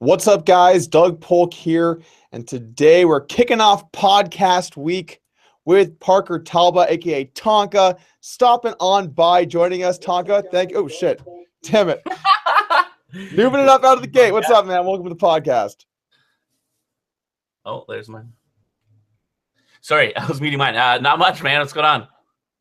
What's up, guys? Doug Polk here, and today we're kicking off podcast week with Parker Talbot, aka Tonka, stopping on by, joining us. Tonka, thank you. Oh shit, damn it, moving it up out of the gate. What's up, man? Welcome to the podcast. Oh, there's mine. Sorry, I was meeting mine. Not much, man. What's going on?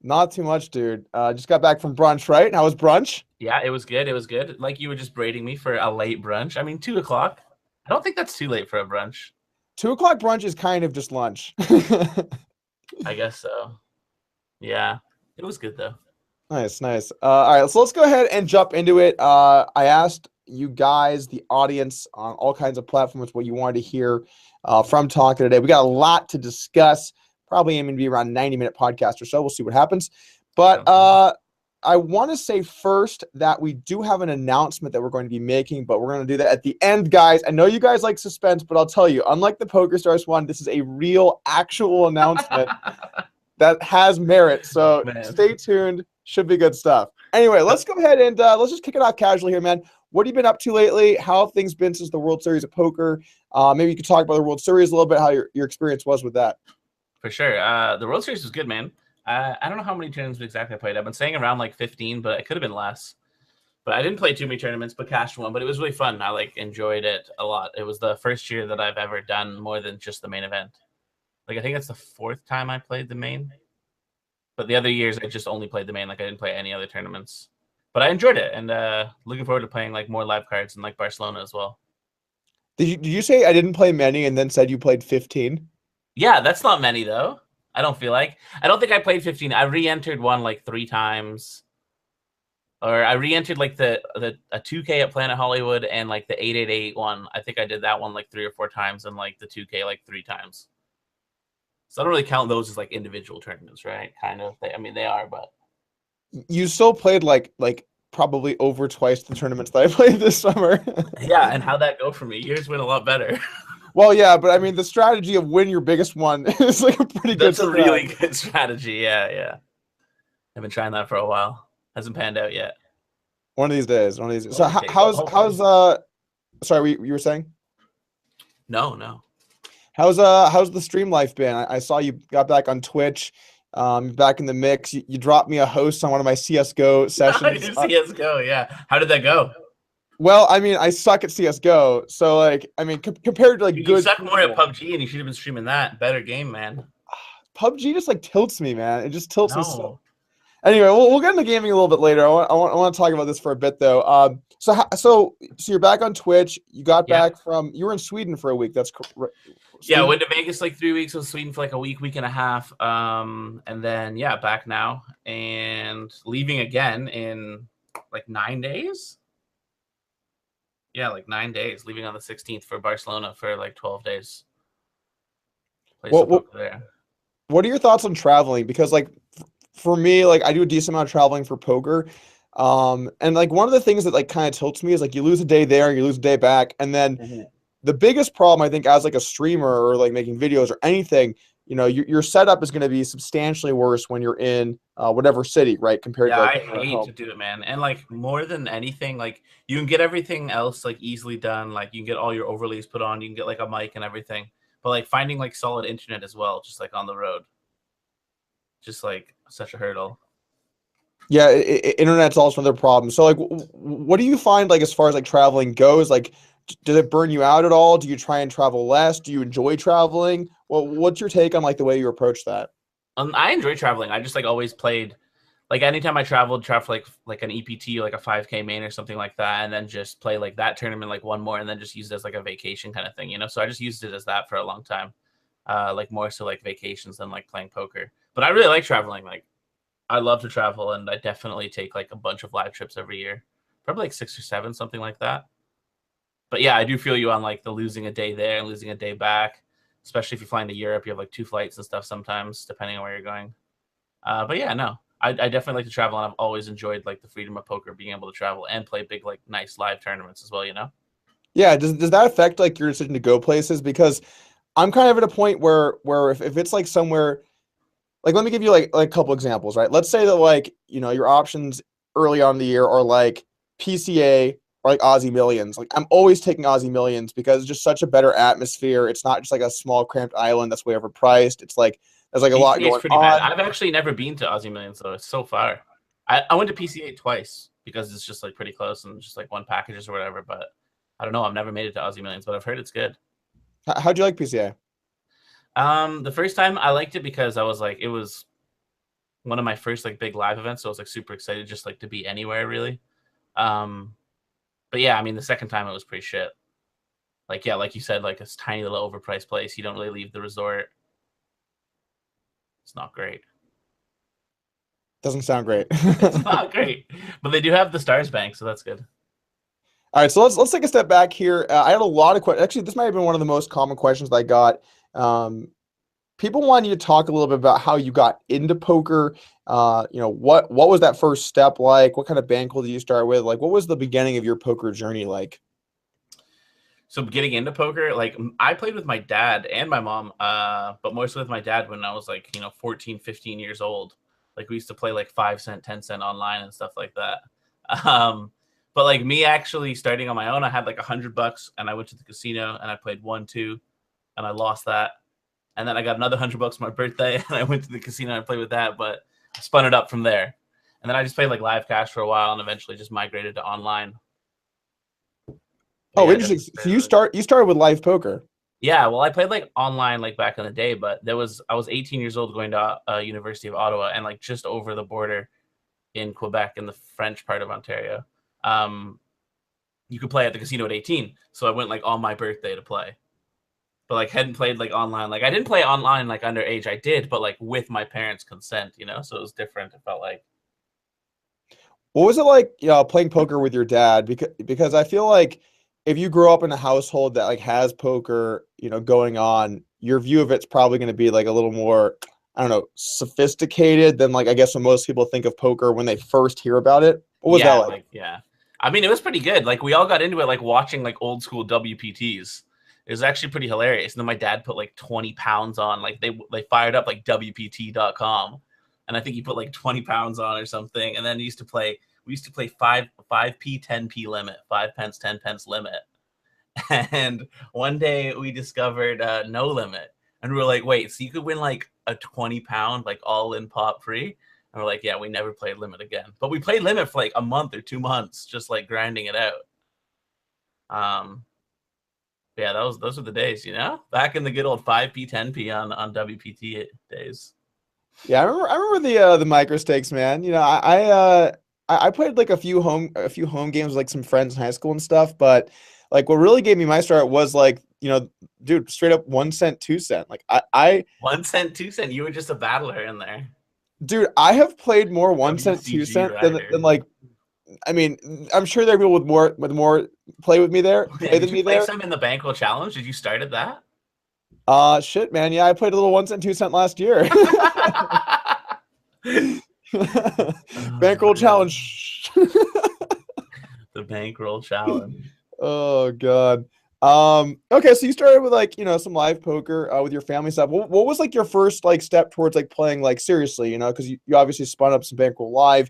Not too much, dude. Just got back from brunch, right? How was brunch? Yeah, it was good. It was good. Like you were just braiding me for a late brunch. I mean, 2 o'clock. I don't think that's too late for a brunch. 2 o'clock brunch is kind of just lunch. I guess so. Yeah, it was good though. Nice, nice. All right, so let's go ahead and jump into it. I asked you guys, the audience, on all kinds of platforms, what you wanted to hear from Tonka today. We got a lot to discuss. Probably aiming to be around 90-minute podcast or so. We'll see what happens. But I want to say first that we do have an announcement that we're going to be making, but we're going to do that at the end, guys. I know you guys like suspense, but I'll tell you, unlike the PokerStars one, this is a real, actual announcement that has merit. So stay tuned. Should be good stuff. Anyway, let's go ahead and let's just kick it off casually here, man. What have you been up to lately? How have things been since the World Series of Poker? Maybe you could talk about the World Series a little bit, how your experience was with that. For sure. The World Series was good, man. I don't know how many tournaments exactly I played. I've been saying around like 15, but it could have been less. But I didn't play too many tournaments, but cashed one. But it was really fun. I enjoyed it a lot. It was the first year that I've ever done more than just the main event. I think it's the 4th time I played the main. But the other years I just only played the main. I didn't play any other tournaments. But I enjoyed it, and looking forward to playing more live cards in Barcelona as well. Did you say I didn't play many and then said you played 15? Yeah, that's not many though. I don't feel like. I don't think I played 15. I re-entered one 3 times. Or I re-entered a 2K at Planet Hollywood and the 888 one. I think I did that one 3 or 4 times and the 2K 3 times. So I don't really count those as individual tournaments, right? Kind of. They are, but you still played probably over twice the tournaments that I played this summer. Yeah, and how'd that go for me? Yours went a lot better. Well, yeah, but the strategy of win your biggest one is a pretty good. That's a really good strategy. Yeah. I've been trying that for a while. Hasn't panned out yet. One of these days. So how's sorry, you were saying? No. How's the stream life been? I saw you got back on Twitch. Back in the mix. You dropped me a host on one of my CS:GO sessions. CS:GO, yeah. How did that go? Well, I suck at CS:GO, so compared to you good. Suck more at PUBG, and you should have been streaming that. Better game, man. PUBG just tilts me, man. It just tilts me so. Anyway, we'll get into gaming a little bit later. I want to talk about this for a bit though. So you're back on Twitch. You got back from. You were in Sweden for a week. That's correct. Yeah, I went to Vegas 3 weeks. I was in Sweden for a week and a half. And then back now and leaving again in 9 days. Yeah, 9 days. Leaving on the 16th for Barcelona for 12 days. What are your thoughts on traveling? Because for me, I do a decent amount of traveling for poker. And one of the things that kind of tilts me is you lose a day there, you lose a day back, and then the biggest problem I think as a streamer or making videos or anything, your setup is going to be substantially worse when you're in whatever city, right? Compared to I hate to do it, man. And more than anything, you can get everything else easily done. You can get all your overlays put on, you can get a mic and everything. But finding solid internet as well, just on the road. Just such a hurdle. Yeah, internet's also another problem. So what do you find as far as traveling goes? Does it burn you out at all? Do you try and travel less? Do you enjoy traveling? Well, what's your take on the way you approach that? I enjoy traveling. I just always played anytime I travel for an EPT or a 5K main or something like that, and then just play that tournament one more, and then just use it as a vacation kind of thing, So I just used it as that for a long time, more so vacations than playing poker. But I really like traveling. I love to travel, and I definitely take a bunch of live trips every year, probably 6 or 7, something like that. But yeah, I do feel you on the losing a day there and losing a day back, especially if you're flying to Europe. You have 2 flights and stuff sometimes, depending on where you're going. But yeah, no, I definitely like to travel, and I've always enjoyed the freedom of poker, being able to travel and play big nice live tournaments as well. Yeah, does that affect your decision to go places? Because I'm kind of at a point where if it's somewhere, let me give you a couple examples, right? Let's say that your options early on in the year are PCA, or like Aussie Millions. Like I'm always taking Aussie Millions because it's just such a better atmosphere. It's not just like a small cramped island that's way overpriced. It's like there's like a lot PCA is going pretty bad. on. I've actually never been to Aussie Millions though. It's so far. I went to PCA twice because it's just like pretty close and just like one packages or whatever. But I don't know. I've never made it to Aussie Millions, but I've heard it's good. How'd you like PCA? The first time I liked it because I was like, it was one of my first like big live events, so I was like super excited just like to be anywhere really. But yeah, I mean the second time it was pretty shit. Like yeah, like you said, like this tiny little overpriced place. You don't really leave the resort. It's not great. Doesn't sound great. It's not great, but they do have the Stars Bank, so that's good. All right, so let's take a step back here. I had a lot of questions. Actually, this might have been one of the most common questions that I got. People want you to talk a little bit about how you got into poker. You know, what was that first step like? What kind of bankroll did you start with? Like, what was the beginning of your poker journey like? So getting into poker, like I played with my dad and my mom, but mostly with my dad when I was like, 14, 15 years old. Like we used to play like 5 cent, 10 cent online and stuff like that. But like me actually starting on my own, I had like $100 and I went to the casino and I played 1-2 and I lost that. And then I got another $100 for my birthday and I went to the casino and I played with that, but I spun it up from there. And then I just played like live cash for a while and eventually just migrated to online. Oh, interesting. So you started with live poker. Yeah, well, I played like online like back in the day, but I was 18 years old going to University of Ottawa and like just over the border in Quebec in the French part of Ontario. You could play at the casino at 18, so I went like on my birthday to play. But like hadn't played like online. Like I didn't play online like underage. I did, but like with my parents' consent, so it was different. It felt like. What was it like, playing poker with your dad? Because I feel like if you grow up in a household that like has poker, going on, your view of it's probably going to be like a little more, I don't know, sophisticated than like I guess when most people think of poker when they first hear about it. What was that like? Yeah, I mean, it was pretty good. Like we all got into it, like watching like old school WPTs. It was actually pretty hilarious. And then my dad put like 20 pounds on, like they fired up like WPT.com. And I think he put like 20 pounds on or something. And then we used to play 5p, 10p limit, 5 pence, 10 pence limit. And one day we discovered no limit. And we were like, wait, so you could win like a 20-pound, like all in pop free? And we're like, yeah, we never played limit again. But we played limit for like a month or 2 months, just like grinding it out. Yeah, those were the days, back in the good old 5p, 10p on WPT days. Yeah, I remember the micro stakes, man. I played like a few home games with like some friends in high school and stuff, but like what really gave me my start was like, dude, straight up 1 cent, 2 cent. Like I 1 cent, 2 cent. You were just a battler in there. Dude, I have played more 1 cent, 2 cent than like, I mean, I'm sure there are people with more play with me there. Did you play some in the Bankroll Challenge? Did you start at that? Shit, man. Yeah, I played a little 1 cent, 2 cent last year. Bankroll Challenge. The Bankroll Challenge. Oh God. Okay, so you started with like, some live poker with your family stuff. What was like your first like step towards like playing like seriously, because you obviously spun up some Bankroll Live.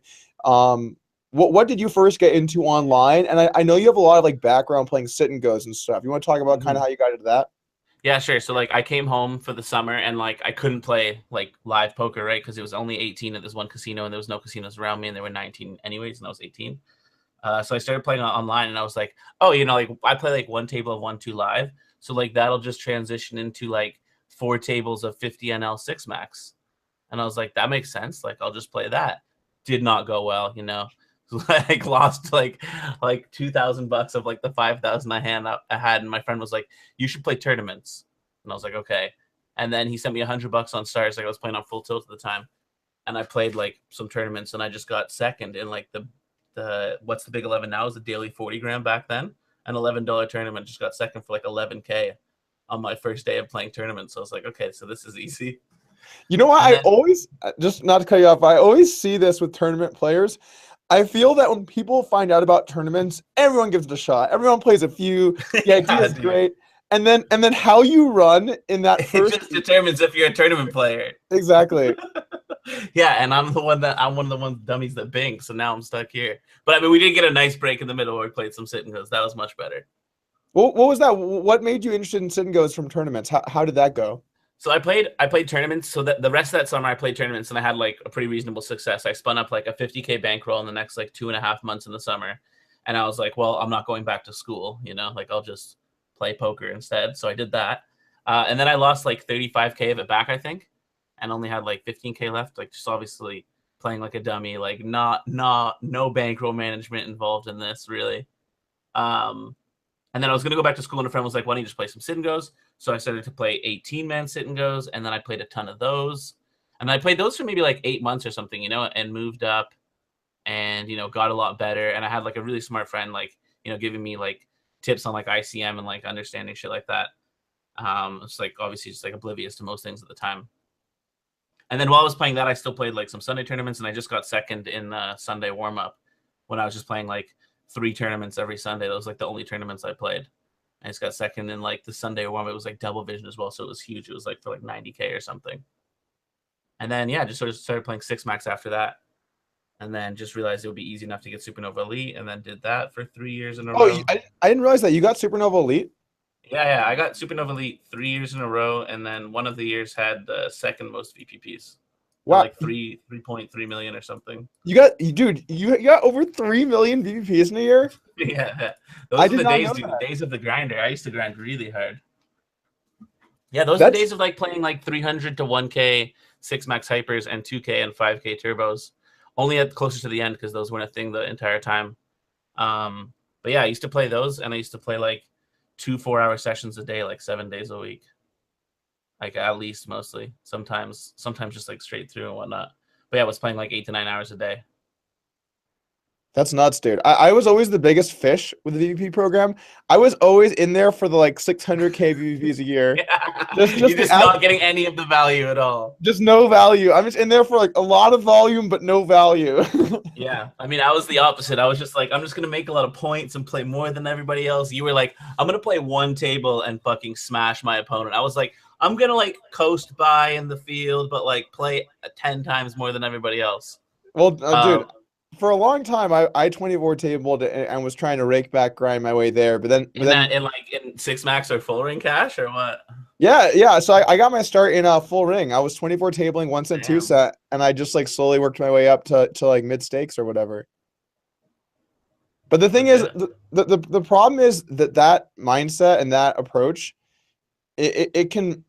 What did you first get into online? And I know you have a lot of like background playing sit and goes and stuff. You want to talk about kind of how you got into that? Yeah, sure. So like I came home for the summer and like I couldn't play like live poker, right? Because it was only 18 at this one casino and there was no casinos around me and there were 19 anyways and I was 18. So I started playing online and I was like, oh, like I play like one table of 1-2 live. So like that'll just transition into like 4 tables of 50 NL 6 max. And I was like, that makes sense. Like I'll just play that. Did not go well, like lost like $2,000 of like the 5,000 I had, and my friend was like, "You should play tournaments," and I was like, "Okay." And then he sent me $100 on Stars. Like I was playing on full tilt at the time, and I played like some tournaments, and I just got second in like the what's the big 11 now is the daily 40 gram back then, an $11 tournament. Just got second for like 11K on my first day of playing tournaments. So I was like, okay, so this is easy. You know what? I always, just not to cut you off, I always see this with tournament players. I feel that when people find out about tournaments, everyone gives it a shot. Everyone plays a few. The idea is great. And then how you run in that first... It just determines if you're a tournament player. Exactly. Yeah, and I'm one of the ones dummies that bing, so now I'm stuck here. But I mean, we did get a nice break in the middle where we played some sit and goes. That was much better. What was that? What made you interested in sit and goes from tournaments? How did that go? So I played tournaments. So that the rest of that summer I played tournaments and I had like a pretty reasonable success. I spun up like a 50K bankroll in the next like 2.5 months in the summer, and I was like, well, I'm not going back to school, like I'll just play poker instead. So I did that, and then I lost like 35K of it back, I think, and only had like 15K left. Like just obviously playing like a dummy, like no bankroll management involved in this really. And then I was going to go back to school, and a friend was like, why don't you just play some sit and goes? So I started to play 18-man sit and goes, and then I played a ton of those. And I played those for maybe like 8 months or something, and moved up and, got a lot better. And I had like a really smart friend, like, giving me like tips on like ICM and like understanding shit like that. It's like obviously just like oblivious to most things at the time. And then while I was playing that, I still played like some Sunday tournaments, and I just got second in the Sunday warm up when I was just playing like 3 tournaments every Sunday. That was like the only tournaments I played. I just got second in like the Sunday warm. It was like double vision as well, so it was huge. It was like for like 90K or something. And then just sort of started playing 6 max after that, and then just realized it would be easy enough to get Supernova Elite, and then did that for 3 years in a row. I didn't realize that you got Supernova Elite. Yeah, I got Supernova Elite 3 years in a row, and then one of the years had the second most VPPs. Wow, like 3.3 million or something. You got over 3 million VPPs in a year. Yeah, those are the days, dude. Days of the grinder. I used to grind really hard. Yeah, those are the days of like playing like 300 to 1K 6 max hypers and 2K and 5K turbos. Only at closer to the end because those weren't a thing the entire time. But yeah, I used to play those, and I used to play like 2 4-hour sessions a day, like 7 days a week. Like at least mostly. Sometimes just like straight through and whatnot. But yeah, I was playing like 8 to 9 hours a day. That's nuts, dude. I was always the biggest fish with the VPP program. I was always in there for the like 600K VPPs a year. Yeah. You're just not getting any of the value at all. Just no value. I'm just in there for like a lot of volume, but no value. Yeah. I mean, I was the opposite. I was just like, I'm just going to make a lot of points and play more than everybody else. You were like, I'm going to play one table and fucking smash my opponent. I was like, I'm going to like coast by in the field, but like play 10 times more than everybody else. Well, dude, for a long time, I 24 tabled and was trying to rake back grind my way there. But then in 6 max or full ring cash or what? Yeah. So I got my start in full ring. I was 24 tabling once and 2 set, and I just like slowly worked my way up to like mid stakes or whatever. But the thing is, the problem is that mindset and that approach, it can,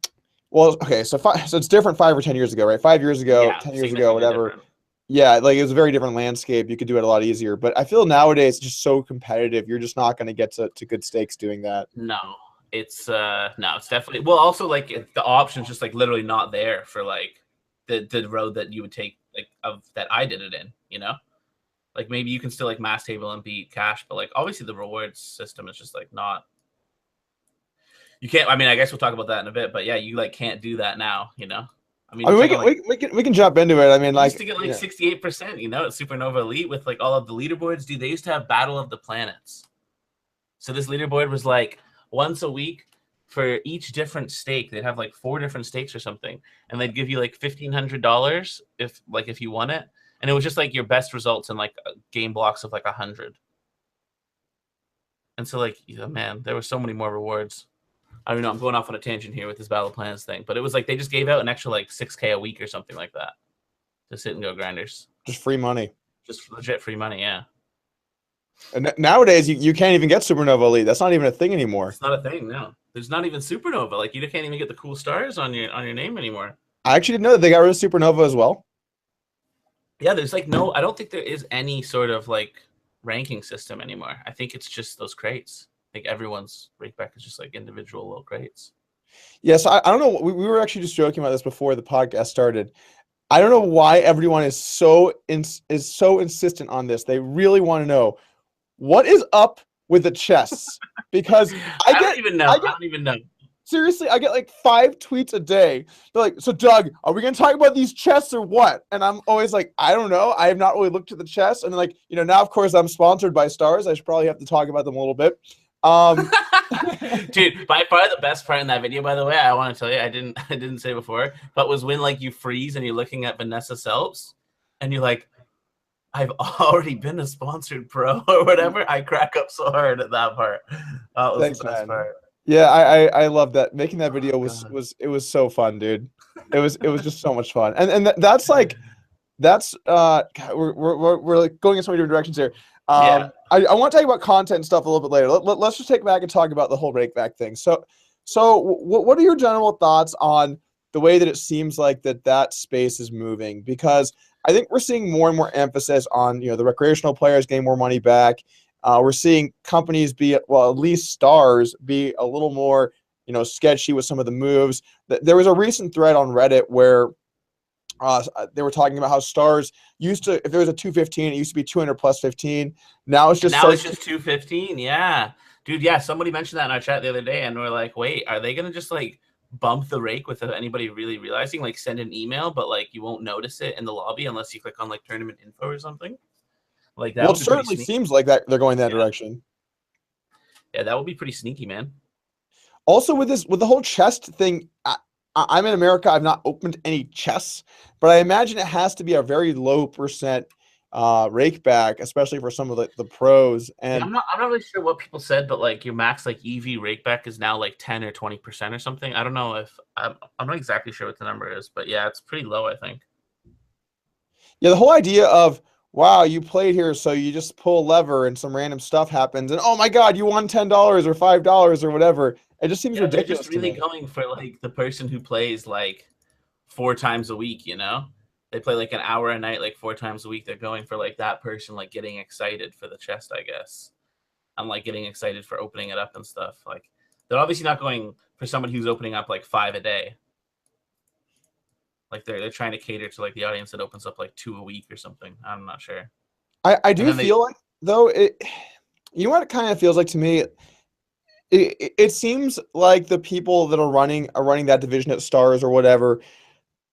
well, okay, so it's different 5 or 10 years ago, right? 5 years ago, 10 years ago, whatever. Different. Yeah, like it was a very different landscape. You could do it a lot easier. But I feel nowadays it's just so competitive. You're just not going to get to good stakes doing that. No, it's definitely, well, also like the option's just like literally not there for like the road that you would take, like that I did it in, like maybe you can still like mass table and beat cash, but like obviously the rewards system is just like not, you can't, I mean, I guess we'll talk about that in a bit, but yeah, you like can't do that now, I mean, we can jump into it. I mean, like, used to get like 68%, at Supernova Elite with like all of the leaderboards. Dude, they used to have Battle of the Planets. So this leaderboard was like once a week for each different stake. They'd have like 4 different stakes or something, and they'd give you like $1,500 if you won it, and it was just like your best results in like game blocks of like 100. And so like, man, there were so many more rewards. I don't know, I'm going off on a tangent here with this Battle of Planets thing, but it was like they just gave out an extra like 6K a week or something like that to sit and go grinders. Just free money. Just legit free money, yeah. And nowadays, you can't even get Supernova Elite. That's not even a thing anymore. It's not a thing, no. There's not even Supernova. Like, you can't even get the cool stars on your name anymore. I actually didn't know that they got rid of Supernova as well. Yeah, there's like I don't think there is any sort of like ranking system anymore. I think it's just those crates. Like everyone's rakeback is just like individual little crates. Yes, I don't know. We were actually just joking about this before the podcast started. I don't know why everyone is so insistent on this. They really want to know what is up with the chests, because I don't even know. Seriously, I get like 5 tweets a day. They're like, "So Doug, are we gonna talk about these chests or what?" And I'm always like, "I don't know. I have not really looked at the chests." And like, now of course I'm sponsored by Stars. I should probably have to talk about them a little bit. Dude, by far the best part in that video, by the way, I want to tell you, I didn't say before, but was when like you freeze and you're looking at Vanessa Selps and you're like, I've already been a sponsored pro or whatever. I crack up so hard at that part. That was Thanks, the best man. part. Yeah, I love that. Making that video God. was so fun, dude. It was just so much fun. And that's like God, we're like going in so many different directions here. Yeah. I want to tell you about content and stuff a little bit later. Let's just take back and talk about the whole rake back thing. So what are your general thoughts on the way that it seems like that space is moving? Because I think we're seeing more and more emphasis on, the recreational players getting more money back. We're seeing companies at least stars be a little more, sketchy with some of the moves. There was a recent thread on Reddit where they were talking about how stars used to, if there was a 215, it used to be 200 plus 15. Now it's just 215. Yeah, dude. Yeah, somebody mentioned that in our chat the other day, and we're like, wait, are they gonna just like bump the rake without anybody really realizing? Like send an email, but like you won't notice it in the lobby unless you click on like tournament info or something. Like that. Well, it certainly seems like that they're going that direction. Yeah, that would be pretty sneaky, man. Also, with the whole chest thing, I'm in America. I've not opened any chests, but I imagine it has to be a very low percent rake back, especially for some of the pros. And yeah, I'm not really sure what people said, but like your max like EV rake back is now like 10 or 20% or something. I don't know if I'm not exactly sure what the number is, but yeah, it's pretty low, I think. Yeah, the whole idea of, wow, you played here, so you just pull a lever and some random stuff happens, and oh my God, you won $10 or $5 or whatever. It just seems ridiculous. They're just really going for like the person who plays like 4 times a week, They play like an hour a night, like 4 times a week. They're going for like that person, like getting excited for the chest, I guess. And like getting excited for opening it up and stuff. Like they're obviously not going for somebody who's opening up like 5 a day. Like they're trying to cater to like the audience that opens up like 2 a week or something. I'm not sure. I do feel like though you know what it kind of feels like to me. It seems like the people that are running that division at Stars or whatever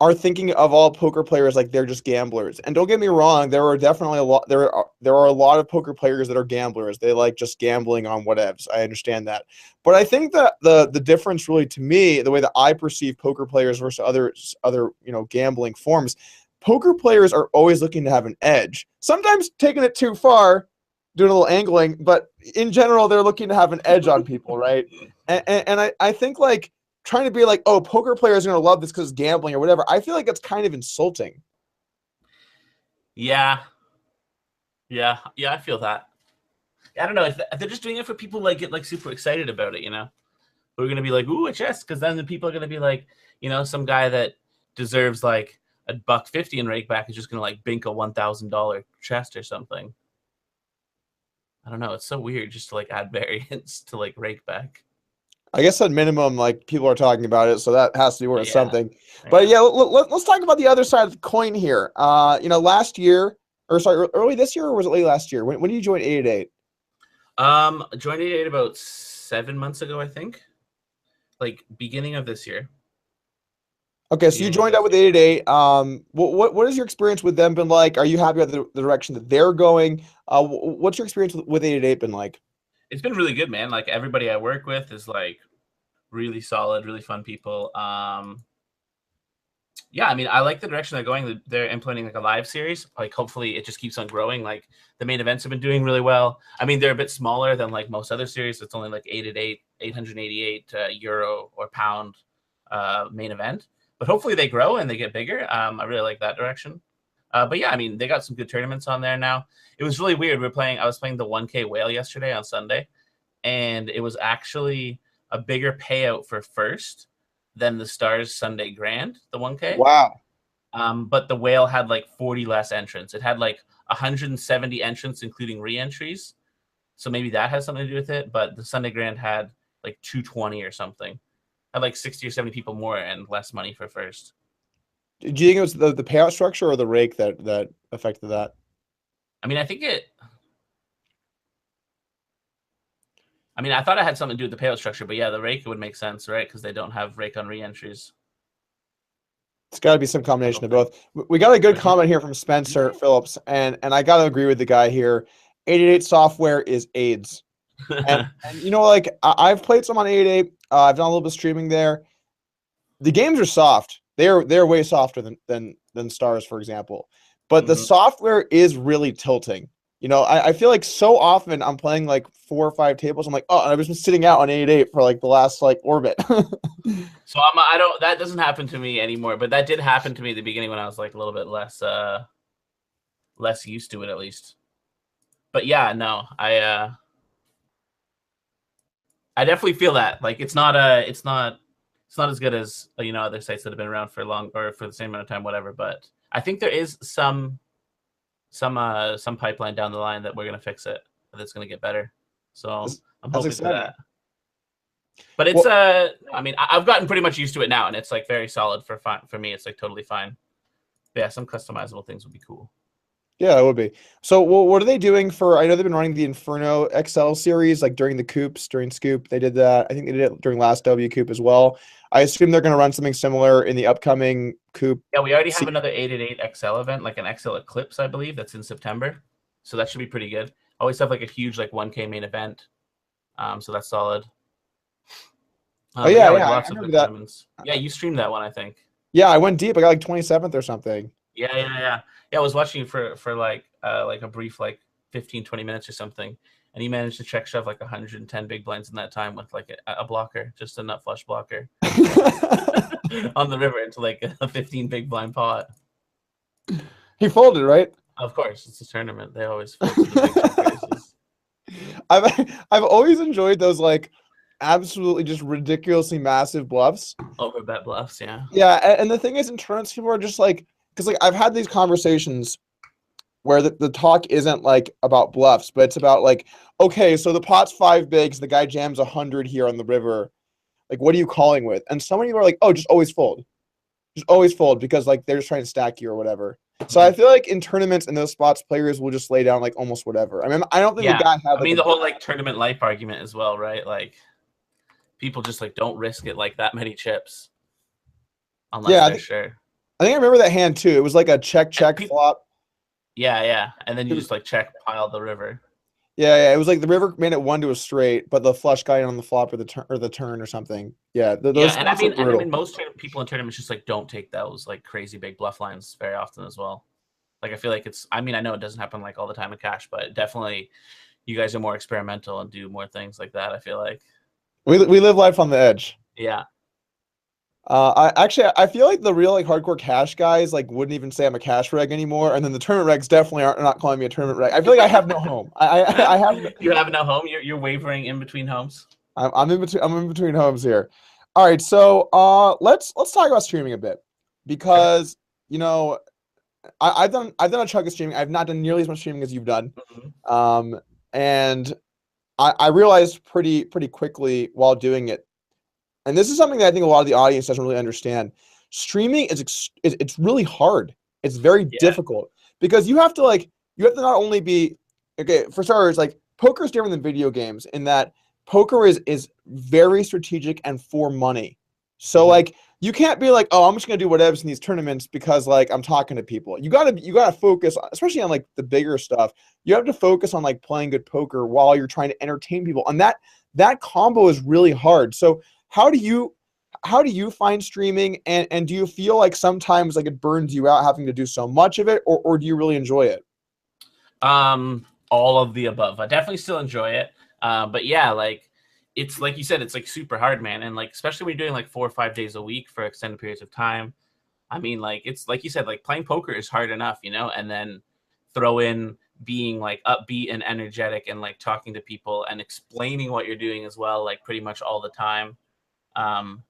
are thinking of all poker players like they're just gamblers. And don't get me wrong, there are definitely there are a lot of poker players that are gamblers. They like just gambling on whatevs. I understand that. But I think that the difference really, to me, the way that I perceive poker players versus other gambling forms, poker players are always looking to have an edge. Sometimes taking it too far, doing a little angling, but in general, they're looking to have an edge on people, right? And I think like trying to be like, oh, poker players are going to love this because it's gambling or whatever. I feel like that's kind of insulting. Yeah, I feel that. I don't know if they're just doing it for people like get like super excited about it, We're going to be like, ooh, a chest, because then the people are going to be like, some guy that deserves like $1.50 in rake back is just going to like bink a $1,000 chest or something. I don't know. It's so weird just to like add variance to like rake back. I guess at minimum, like people are talking about it, so that has to be worth something. But yeah, let's talk about the other side of the coin here. Last year, or sorry, early this year, or was it late last year? When did you join 888? Joined 888 about 7 months ago, I think. Like beginning of this year. Okay, so you joined up with 888. What has your experience with them been like? Are you happy with the direction that they're going? What's your experience with 888 been like? It's been really good, man. Like everybody I work with is like really solid, really fun people. Yeah, I mean, I like the direction they're going. They're implementing like a live series. Like hopefully it just keeps on growing. Like the main events have been doing really well. I mean, they're a bit smaller than like most other series. It's only like 888 euro or pound main event. But hopefully they grow and they get bigger. I really like that direction. But yeah, I mean, they got some good tournaments on there now. It was really weird. I was playing the 1K whale yesterday on Sunday, and it was actually a bigger payout for first than the Stars Sunday Grand, the 1K. Wow. But the whale had like 40 less entrants. It had like 170 entrants, including re-entries. So maybe that has something to do with it. But the Sunday Grand had like 220 or something. Had like 60 or 70 people more and less money for first. Do you think it was the payout structure or the rake that affected that? I mean, I thought it had something to do with the payout structure, but yeah, the rake would make sense, right? Because they don't have rake on re-entries. It's got to be some combination of both. We got a good comment here from Spencer Phillips, and I got to agree with the guy here. 888 software is AIDS. And you know, like I've played some on 888. I've done a little bit of streaming there. The games are soft. They're way softer than Stars, for example. But the Mhm. software is really tilting. You know, I feel like so often I'm playing like 4 or 5 tables. I'm like, oh, and I've just been sitting out on 888 for like the last like orbit. So I don't that doesn't happen to me anymore, but that did happen to me at the beginning when I was like a little bit less used to it at least. But yeah, no, I definitely feel that. Like it's not as good as other sites that have been around for long or for the same amount of time, whatever. But I think there is some pipeline down the line that we're gonna fix it. That's gonna get better. So I'm That's hoping for exciting. that. But it's Well, I mean I've gotten pretty much used to it now, and it's like very solid for me. It's like totally fine. But yeah, some customizable things would be cool. yeah, it would be. So, well, what are they doing for? I know they've been running the Inferno XL series, like during the coops, during Scoop. They did that. I think they did it during last W Coop as well. I assume they're going to run something similar in the upcoming Coop. Yeah, we already have another 888 XL event, like an XL Eclipse, I believe, that's in September. So that should be pretty good. Always have like a huge like 1K main event. So that's solid. Oh But yeah, yeah, like yeah, I lots of remember good that. tournaments. Yeah, you streamed that one, I think. Yeah, I went deep. I got like 27th or something. Yeah. I was watching for like a brief like 15, 20 minutes or something. And he managed to check shove like 110 big blinds in that time with like a blocker, just a nut flush blocker on the river into like a 15 big blind pot. He folded, right? Of course, it's a tournament. They always fold to the big check raises. I've always enjoyed those like absolutely just ridiculously massive bluffs. Over bet bluffs, yeah. Yeah, and the thing is, in tournaments, people are just like, because like I've had these conversations where the talk isn't like about bluffs, but it's about like, okay, so the pot's 5 bigs, the guy jams 100 here on the river. Like, what are you calling with? And so many people are like, oh, just always fold because like they're just trying to stack you or whatever. So I feel like in tournaments in those spots, players will just lay down like almost whatever. I mean, I don't think the Yeah. guy had I like mean a the whole like tournament life argument as well, right? Like people just like don't risk it like that many chips unless yeah. they're sure. I think I remember that hand too. It was like a check flop. Yeah. And then It you was just like check pile the river. yeah. It was like the river made it 1 to a straight, but the flush got in on the flop or the turn or something. Yeah, Yeah, those spots are and I mean brutal. most people in tournaments just like don't take those like crazy big bluff lines very often as well. Like I feel like it's I mean I know it doesn't happen like all the time in cash, but definitely you guys are more experimental and do more things like that, I feel like. We live life on the edge. Yeah. I feel like the real like hardcore cash guys like wouldn't even say I'm a cash reg anymore, and then the tournament regs definitely are not calling me a tournament reg. I feel like I have no home. I have You have no home. You're wavering in between homes. I'm in between homes here. All right, so let's talk about streaming a bit Sure. because you know I've done a chunk of streaming. I've not done nearly as much streaming as you've done. Mhm. Um, and I realized pretty quickly while doing it, and this is something that I think a lot of the audience doesn't really understand. Streaming it's really hard. It's very Yeah. difficult because you have to not only be okay for starters. Like poker is different than video games in that poker is very strategic and for money. So Mhm. like you can't be like, oh, I'm just gonna do whatever in these tournaments because like I'm talking to people. You gotta focus, especially on like the bigger stuff. You have to focus on like playing good poker while you're trying to entertain people, and that combo is really hard. So how do you find streaming, and do you feel like sometimes like it burns you out having to do so much of it, or do you really enjoy it? All of the above. I definitely still enjoy it. But yeah, like it's like you said, it's like super hard, man. And like especially when you're doing like 4 or 5 days a week for extended periods of time. I mean, like it's like you said, like playing poker is hard enough, and then throw in being like upbeat and energetic and like talking to people and explaining what you're doing as well, like pretty much all the time. Um,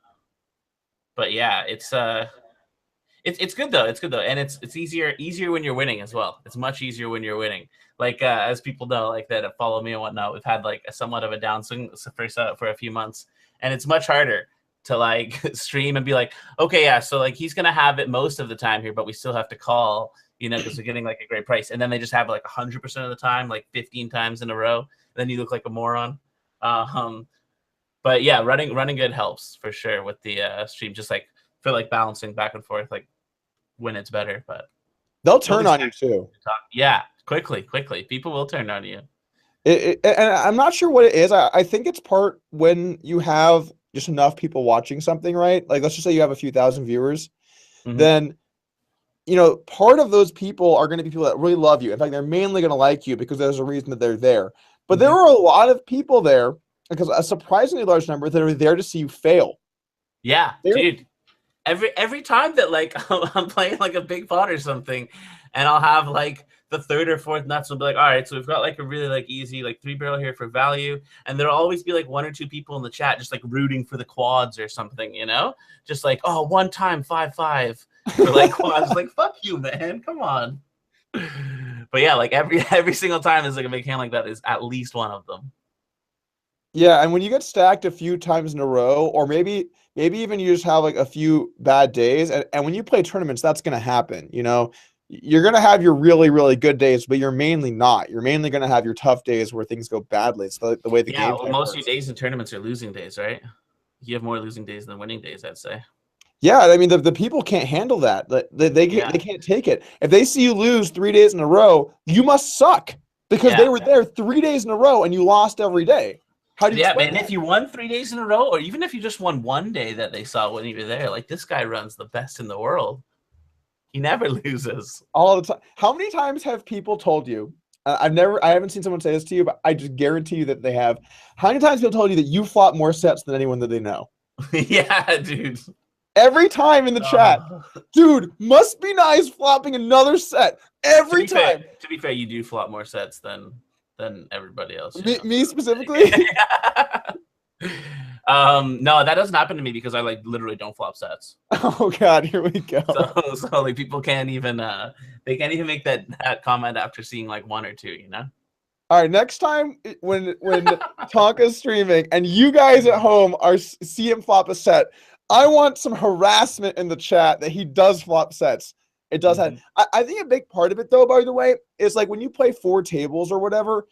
but yeah, it's good though. It's good though, and it's easier when you're winning as well. It's much easier when you're winning. Like as people know, like that follow me and whatnot, we've had like a somewhat of a downswing for a few months, and it's much harder to like stream and be like, okay, yeah, so like he's gonna have it most of the time here, but we still have to call, because we're getting like a great price, and then they just have it like 100% of the time, like 15 times in a row. Then you look like a moron. Um, but yeah, running good helps for sure with the stream. Just like feel like balancing back and forth, like when it's better. But They'll no, turn these on you guys too. talk. Yeah, quickly. People will turn on you. And I'm not sure what it is. I think it's part when you have just enough people watching something, right? Like let's just say you have a few thousand viewers, Hmm. then part of those people are going to be people that really love you. In fact, they're mainly going to like you because there's a reason that they're there. But there Hmm. are a lot of people there, because a surprisingly large number, that are there to see you fail. Yeah, They're dude. Every time that like I'm playing like a big pot or something, and I'll have like the third or fourth nuts will be like, all right, so we've got like a really like easy like 3 barrel here for value, and there'll always be like one or two people in the chat just like rooting for the quads or something, just like, oh, one time 5-5 for like quads. Like, fuck you, man, come on. But yeah, like every single time there's like a big hand like that is at least one of them. Yeah, and when you get stacked a few times in a row, or maybe even you just have like a few bad days, and when you play tournaments, that's gonna happen. You're gonna have your really, really good days, but you're mainly not. You're mainly gonna have your tough days where things go badly. It's the way the Yeah, game well, type most of your works. days in tournaments are losing days, right? You have more losing days than winning days, I'd say. Yeah, I mean the people can't handle that. They Yeah. can't take it. If they see you lose 3 days in a row, you must suck because they Yeah. were there 3 days in a row and you lost every day. How do you Yeah, explain man. that? If you won 3 days in a row, or even if you just won one day that they saw when you were there, like this guy runs the best in the world. He never loses. All the time. How many times have people told you? I haven't seen someone say this to you, but I just guarantee you that they have. How many times people told you that you flop more sets than anyone that they know? Yeah, dude. Every time in the chat, Uh, dude, must be nice flopping another set. to Every be fair, time. to be fair, you do flop more sets than everybody else, Me So. specifically. No, that doesn't happen to me because I like literally don't flop sets. Oh God, here we So go. so like people can't even they can't even make that comment after seeing like one or two. All right, next time when Tonka's streaming and you guys at home see him flop a set, I want some harassment in the chat that he does flop sets. It does have. Mhm. I think a big part of it, though, by the way, is like when you play 4 tables or whatever,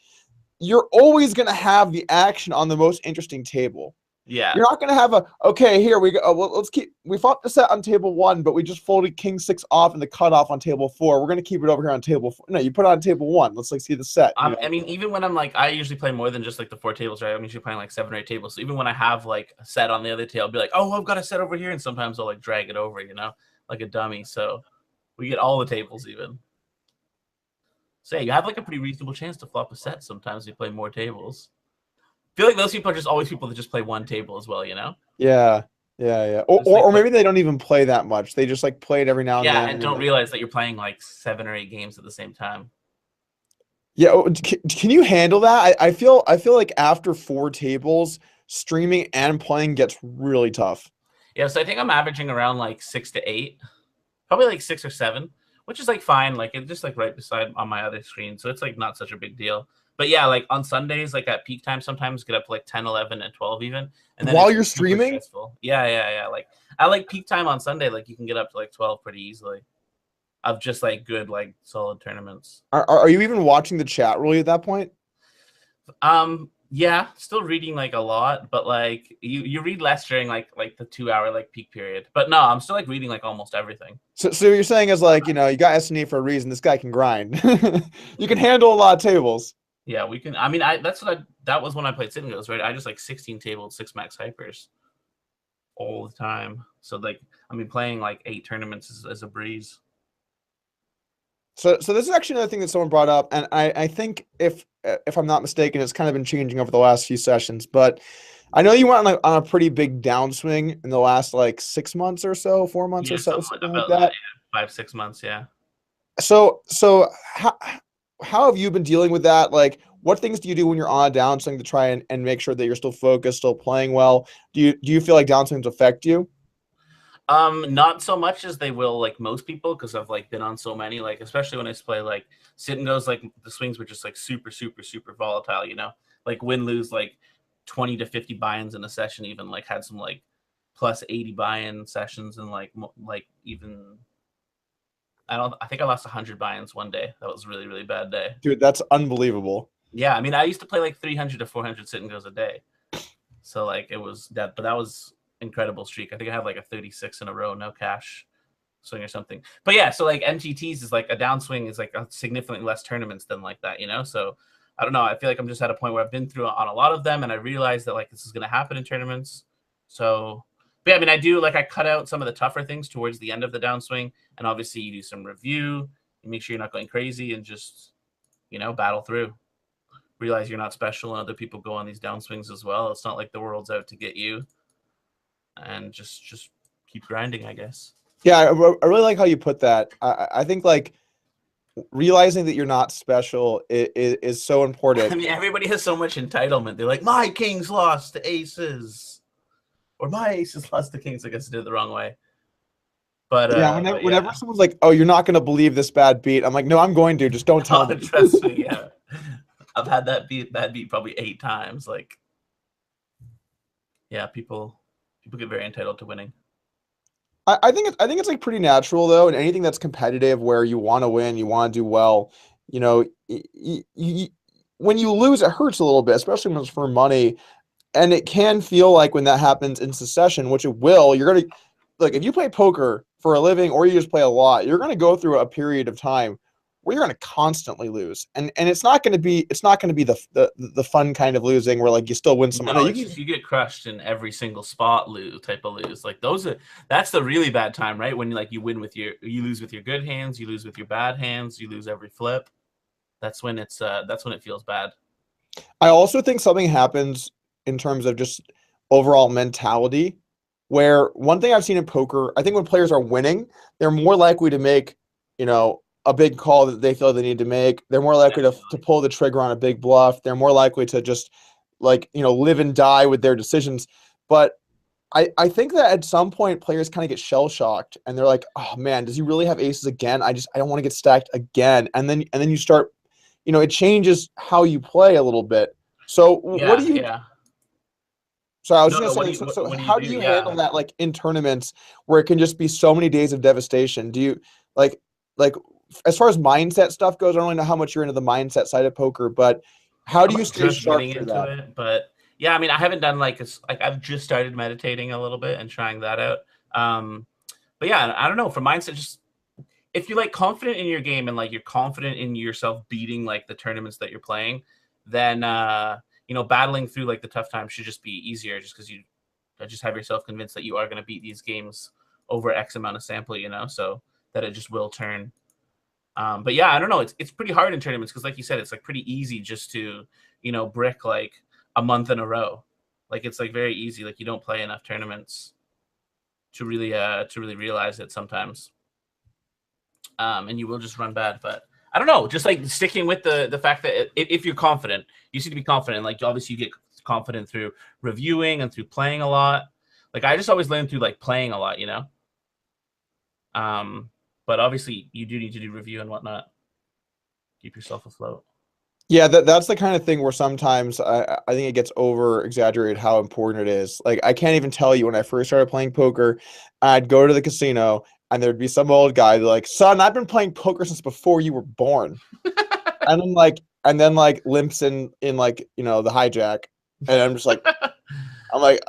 you're always gonna have the action on the most interesting table. Yeah. You're not gonna have okay, here we go. Well, we fought the set on table 1, but we just folded king 6 off and the cutoff on table 4. We're gonna keep it over here on table 4. No, you put it on table 1. Let's like see the set. I mean, even when I'm like, I usually play more than just like the 4 tables, right? I'm usually playing like 7 or 8 tables. So even when I have like a set on the other table, I'll be like, oh, I've got a set over here. And sometimes I'll like drag it over, like a dummy. So we get all the tables even. So yeah, you have like a pretty reasonable chance to flop a set sometimes if you play more tables. I feel like those people are just always people that just play one table as well. Yeah, yeah. Just like Or maybe they don't even play that much. They just like play it every now and yeah, then. and don't realize that you're playing like 7 or 8 games at the same time. Yeah, can you handle that? I feel like after 4 tables, streaming and playing gets really tough. Yeah, so I think I'm averaging around like 6 to 8, probably like 6 or 7, which is like fine. Like it's just like right beside on my other screen, so it's like not such a big deal. But yeah, like on Sundays, like at peak time, sometimes get up to like 10, 11, and 12 even, and then While it's you're like super streaming, stressful. Yeah. Like I like peak time on Sunday, like you can get up to like 12 pretty easily of just like good like solid tournaments. are you even watching the chat really at that point? Yeah, still reading like a lot, but like you read less during like the 2 hour like peak period. But no, I'm still like reading like almost everything. So you're saying is like, you got S&E for a reason. This guy can grind. You can handle a lot of tables. Yeah, we can. I mean, that was when I played Sit and Goes, right? I just like 16 tabled 6 max hypers all the time. So like, I mean, playing like 8 tournaments is a breeze. So this is actually another thing that someone brought up, and I think if I'm not mistaken, it's kind of been changing over the last few sessions. But I know you went on a pretty big downswing in the last like 6 months or so, 4 months or Yeah, so, something something like about that. that. Yeah, 5, 6 months. Yeah. So how have you been dealing with that? Like, what things do you do when you're on a downswing to try and make sure that you're still focused, still playing well? Do you feel like downswings affect you? Not so much as they will like most people because I've like been on so many, like especially when I play like Sit and Goes, like the swings were just like super, super, super volatile. Like win lose like 20 to 50 buy-ins in a session, even like had some like plus 80 buy-in sessions and like even I think I lost 100 buy-ins one day. That was a really, really bad day. Dude, that's unbelievable. Yeah, I mean I used to play like 300 to 400 Sit and Goes a day. So like it was that, but that was incredible streak. I think I had like a 36 in a row, no cash swing or something. But yeah, so like MTTs is like a downswing is like a significantly less tournaments than like that. So I don't know. I feel like I'm just at a point where I've been through on a lot of them, and I realize that like this is going to happen in tournaments. So, but yeah, I mean, I do like I cut out some of the tougher things towards the end of the downswing, and obviously you do some review, you make sure you're not going crazy, and just battle through. Realize you're not special, and other people go on these downswings as well. It's not like the world's out to get you, and just keep grinding, I guess. Yeah, I really like how you put that. I think like realizing that you're not special is so important. I mean, everybody has so much entitlement. They're like, my kings lost to aces, or my aces lost to kings. I guess I did it the wrong way. But yeah, whenever someone's like, "Oh, you're not going to believe this bad beat," I'm like, "No, I'm going to. Just don't tell me." Trust me. Yeah, I've had that bad beat probably 8 times. Like, yeah, people get very entitled to winning. I think it's like pretty natural though, and anything that's competitive where you want to win, you want to do well, when you lose, it hurts a little bit, especially when it's for money, and it can feel like when that happens in succession, which it will. You're gonna like if you play poker for a living or you just play a lot, you're gonna go through a period of time where you're gonna constantly lose, and it's not gonna be the fun kind of losing where like you still win some. No, you get crushed in every single spot type of lose. Like that's the really bad time, right? When you win you lose with your good hands, you lose with your bad hands, you lose every flip. That's when it feels bad. I also think something happens in terms of just overall mentality, where one thing I've seen in poker, I think when players are winning, they're more likely to make, a big call that they feel they need to make. They're more likely to pull the trigger on a big bluff. They're more likely to just live and die with their decisions. But I think that at some point players kind of get shell shocked and they're like, oh man, does he really have aces again? I don't want to get stacked again. And then you start, it changes how you play a little bit. So what do you? Yeah. So I was just gonna say, so how do you handle that like in tournaments where it can just be so many days of devastation? Do you like as far as mindset stuff goes? I don't really know how much you're into the mindset side of poker, but how do you stay sharp through that? But yeah, I mean, I haven't done like I've just started meditating a little bit and trying that out. But yeah, I don't know, for mindset, just if you're like confident in your game and like you're confident in yourself beating like the tournaments that you're playing, then battling through like the tough times should just be easier, just because you just have yourself convinced that you are going to beat these games over X amount of sample, so that it just will turn. But yeah, I don't know. It's pretty hard in tournaments because, like you said, it's like pretty easy just to brick like a month in a row. Like it's like very easy. Like you don't play enough tournaments to really realize it sometimes. And you will just run bad. But I don't know. Just like sticking with the fact that if you're confident, you seem to be confident. Like obviously you get confident through reviewing and through playing a lot. Like I just always learn through like playing a lot. But obviously you do need to do review and whatnot. Keep yourself afloat. Yeah, that's the kind of thing where sometimes I think it gets over exaggerated how important it is. Like I can't even tell you, when I first started playing poker, I'd go to the casino and there'd be some old guy like, son, I've been playing poker since before you were born. and then limps in like, the hijack. And I'm just like, I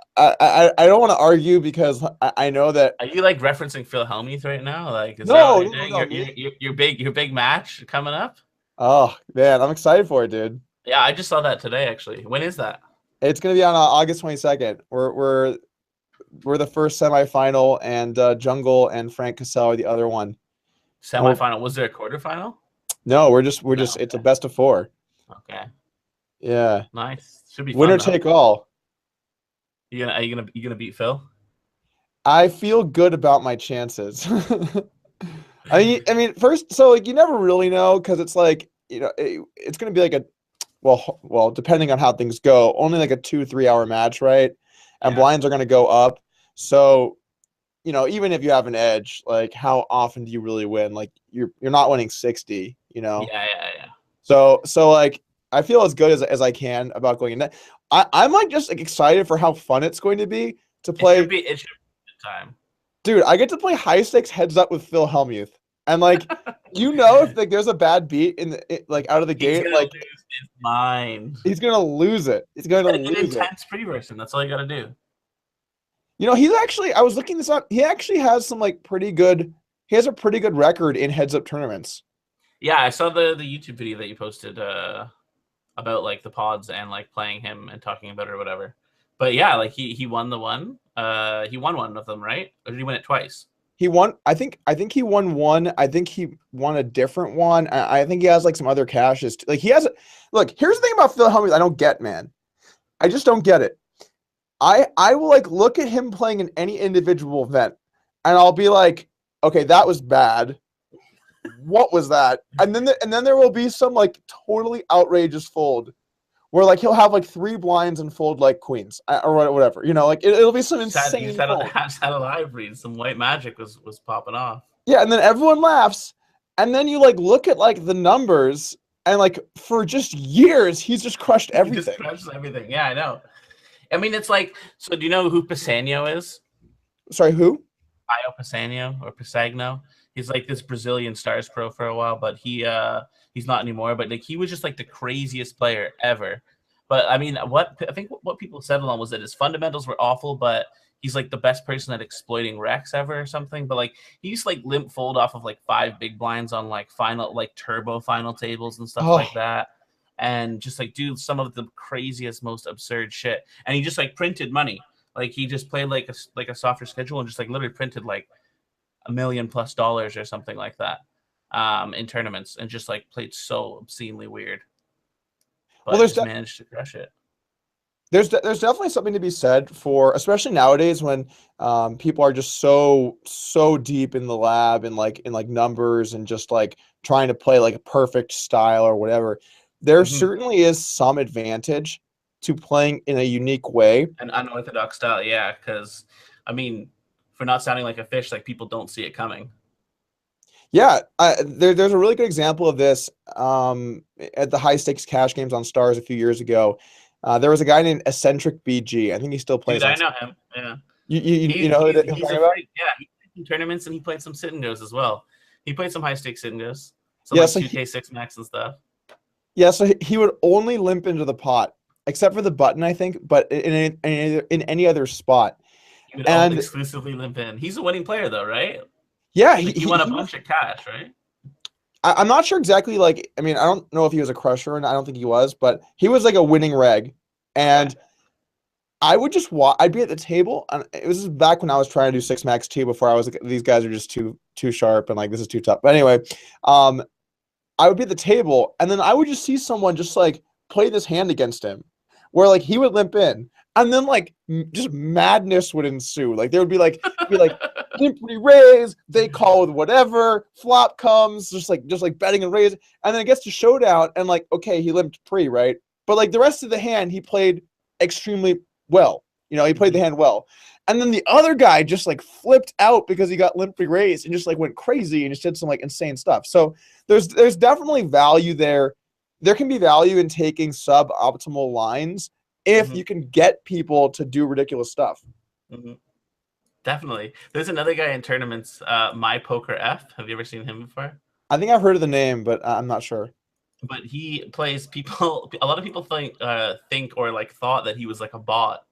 don't want to argue because I know that. Are you like referencing Phil Hellmuth right now? Like, is no, your big match coming up? Oh man, I'm excited for it, dude. Yeah, I just saw that today actually. When is that? It's gonna be on August 22nd. We're the first semifinal, and Jungle and Frank Cassell are the other one. Semifinal? Was there a quarterfinal? No, we're just it's a best of 4. Okay. Yeah. Nice. Should be winner fun, take all. Are you gonna beat Phil? I feel good about my chances. I mean, first, so like you never really know because it's like it's gonna be like a well, depending on how things go, only like a 2-3 hour match, right? And blinds are gonna go up. So, even if you have an edge, like how often do you really win? Like you're not winning 60, Yeah. So like I feel as good as I can about going in. I'm like just like excited for how fun it's going to be to play. It should be a good time. Dude, I get to play high stakes heads up with Phil Hellmuth. And like if like there's a bad beat in out of the gate, like lose his mind. He's gonna lose it. He's gonna lose it. Intense pre-version. That's all you gotta do. He's actually, I was looking this up. He actually has some like pretty good. He has a pretty good record in heads up tournaments. Yeah, I saw the YouTube video that you posted a about like the pods and like playing him and talking about it or whatever. But yeah, like he won the one. He won one of them, right? Or did he win it twice? He won. I think he won one. I think he won a different one. I think he has like some other caches. Like he has. Look, here's the thing about Phil Hellmuth I don't get, man. I just don't get it. I will like look at him playing in any individual event, and I'll be like, okay, that was bad. What was that? And then there will be some like totally outrageous fold where like he'll have like 3 blinds and fold like queens or whatever. You know, like it'll be some insane. He's had a live read. Some white magic was popping off. Yeah, and then everyone laughs, and then you like look at like the numbers, and like for just years he's just crushed everything. He just crushes everything. Yeah, I know. I mean, it's like, so do you know who Pisagno is? Sorry, who? Io Pisagno or Pisagno. He's like this Brazilian Stars pro for a while, but he's not anymore. But like he was just like the craziest player ever. But I mean, I think what people settled on was that his fundamentals were awful, but he's like the best person at exploiting wrecks ever or something. But like he used to like limp fold off of like 5 big blinds on like turbo final tables and stuff like that. And just like do some of the craziest, most absurd shit. And he just like printed money. Like he just played like a softer schedule and just like literally printed like $1 million+ or something like that in tournaments, and just like played so obscenely weird. But well, just managed to crush it. There's definitely something to be said for, especially nowadays when people are just so deep in the lab and like in like numbers and just like trying to play like a perfect style or whatever. There certainly is some advantage to playing in a unique way. An unorthodox style, yeah, because, I mean, for not sounding like a fish, like people don't see it coming. Yeah, there's a really good example of this at the high-stakes cash games on Stars a few years ago. There was a guy named Eccentric BG. I think he still plays. Dude, I know him, yeah. You know who he's yeah, he played some tournaments, and he played some sit-and-goes as well. He played some high-stakes sit-and-goes. Some like 2K6 max and stuff. Yeah, so he would only limp into the pot, except for the button, I think, but in any other spot. He would only exclusively limp in. He's a winning player, though, right? Yeah. He won a bunch of cash, right? I'm not sure exactly, like, I mean, I don't know if he was a crusher, and I don't think he was, but he was like a winning reg. And I would just I'd be at the table, and it was back when I was trying to do 6 max 2 before I was like, these guys are just too sharp, and like, this is too tough. But anyway, I would be at the table, and then I would just see someone just like play this hand against him, where like he would limp in, and then like just madness would ensue. Like there would be like limp raise, they call with whatever, flop comes, just like betting and raise, and then it gets to showdown, and like okay, he limped pre, right? But like the rest of the hand, he played extremely well. You know, he played the hand well. And then the other guy just like flipped out because he got limp raised and just like went crazy and just did some like insane stuff. So there's definitely value there. There can be value in taking suboptimal lines if you can get people to do ridiculous stuff. Definitely. There's another guy in tournaments, My Poker F. Have you ever seen him before? I think I've heard of the name, but I'm not sure. But he plays people. A lot of people think or like thought that he was like a bot,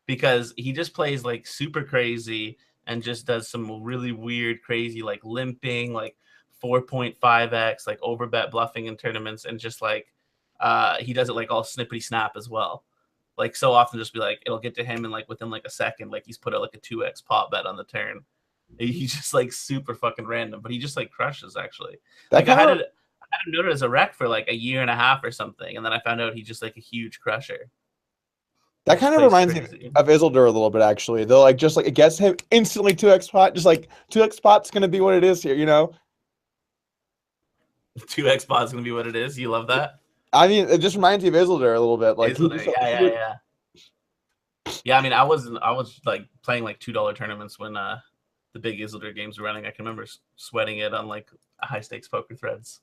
because he just plays like super crazy and just does some really weird, crazy, like limping, like 4.5x, like overbet bluffing in tournaments, and just like he does it like all snippety snap as well. Like so often, just be like it'll get to him and like within like a second, like he's put out like a 2x pot bet on the turn. He's just like super fucking random, but he just like crushes actually. Like I had it noted as a rec for like a year and a half or something, and then I found out he's just like a huge crusher. That kind of reminds me of Isildur a little bit, actually. Though, like, just like it gets him instantly 2x pot. Just like 2x pot's gonna be what it is here, you know. 2x pot's gonna be what it is. You love that? I mean, it just reminds me of Isildur a little bit. Like, yeah. Yeah, I mean, I was like playing like $2 tournaments when the big Isildur games were running. I can remember sweating it on like high stakes poker threads.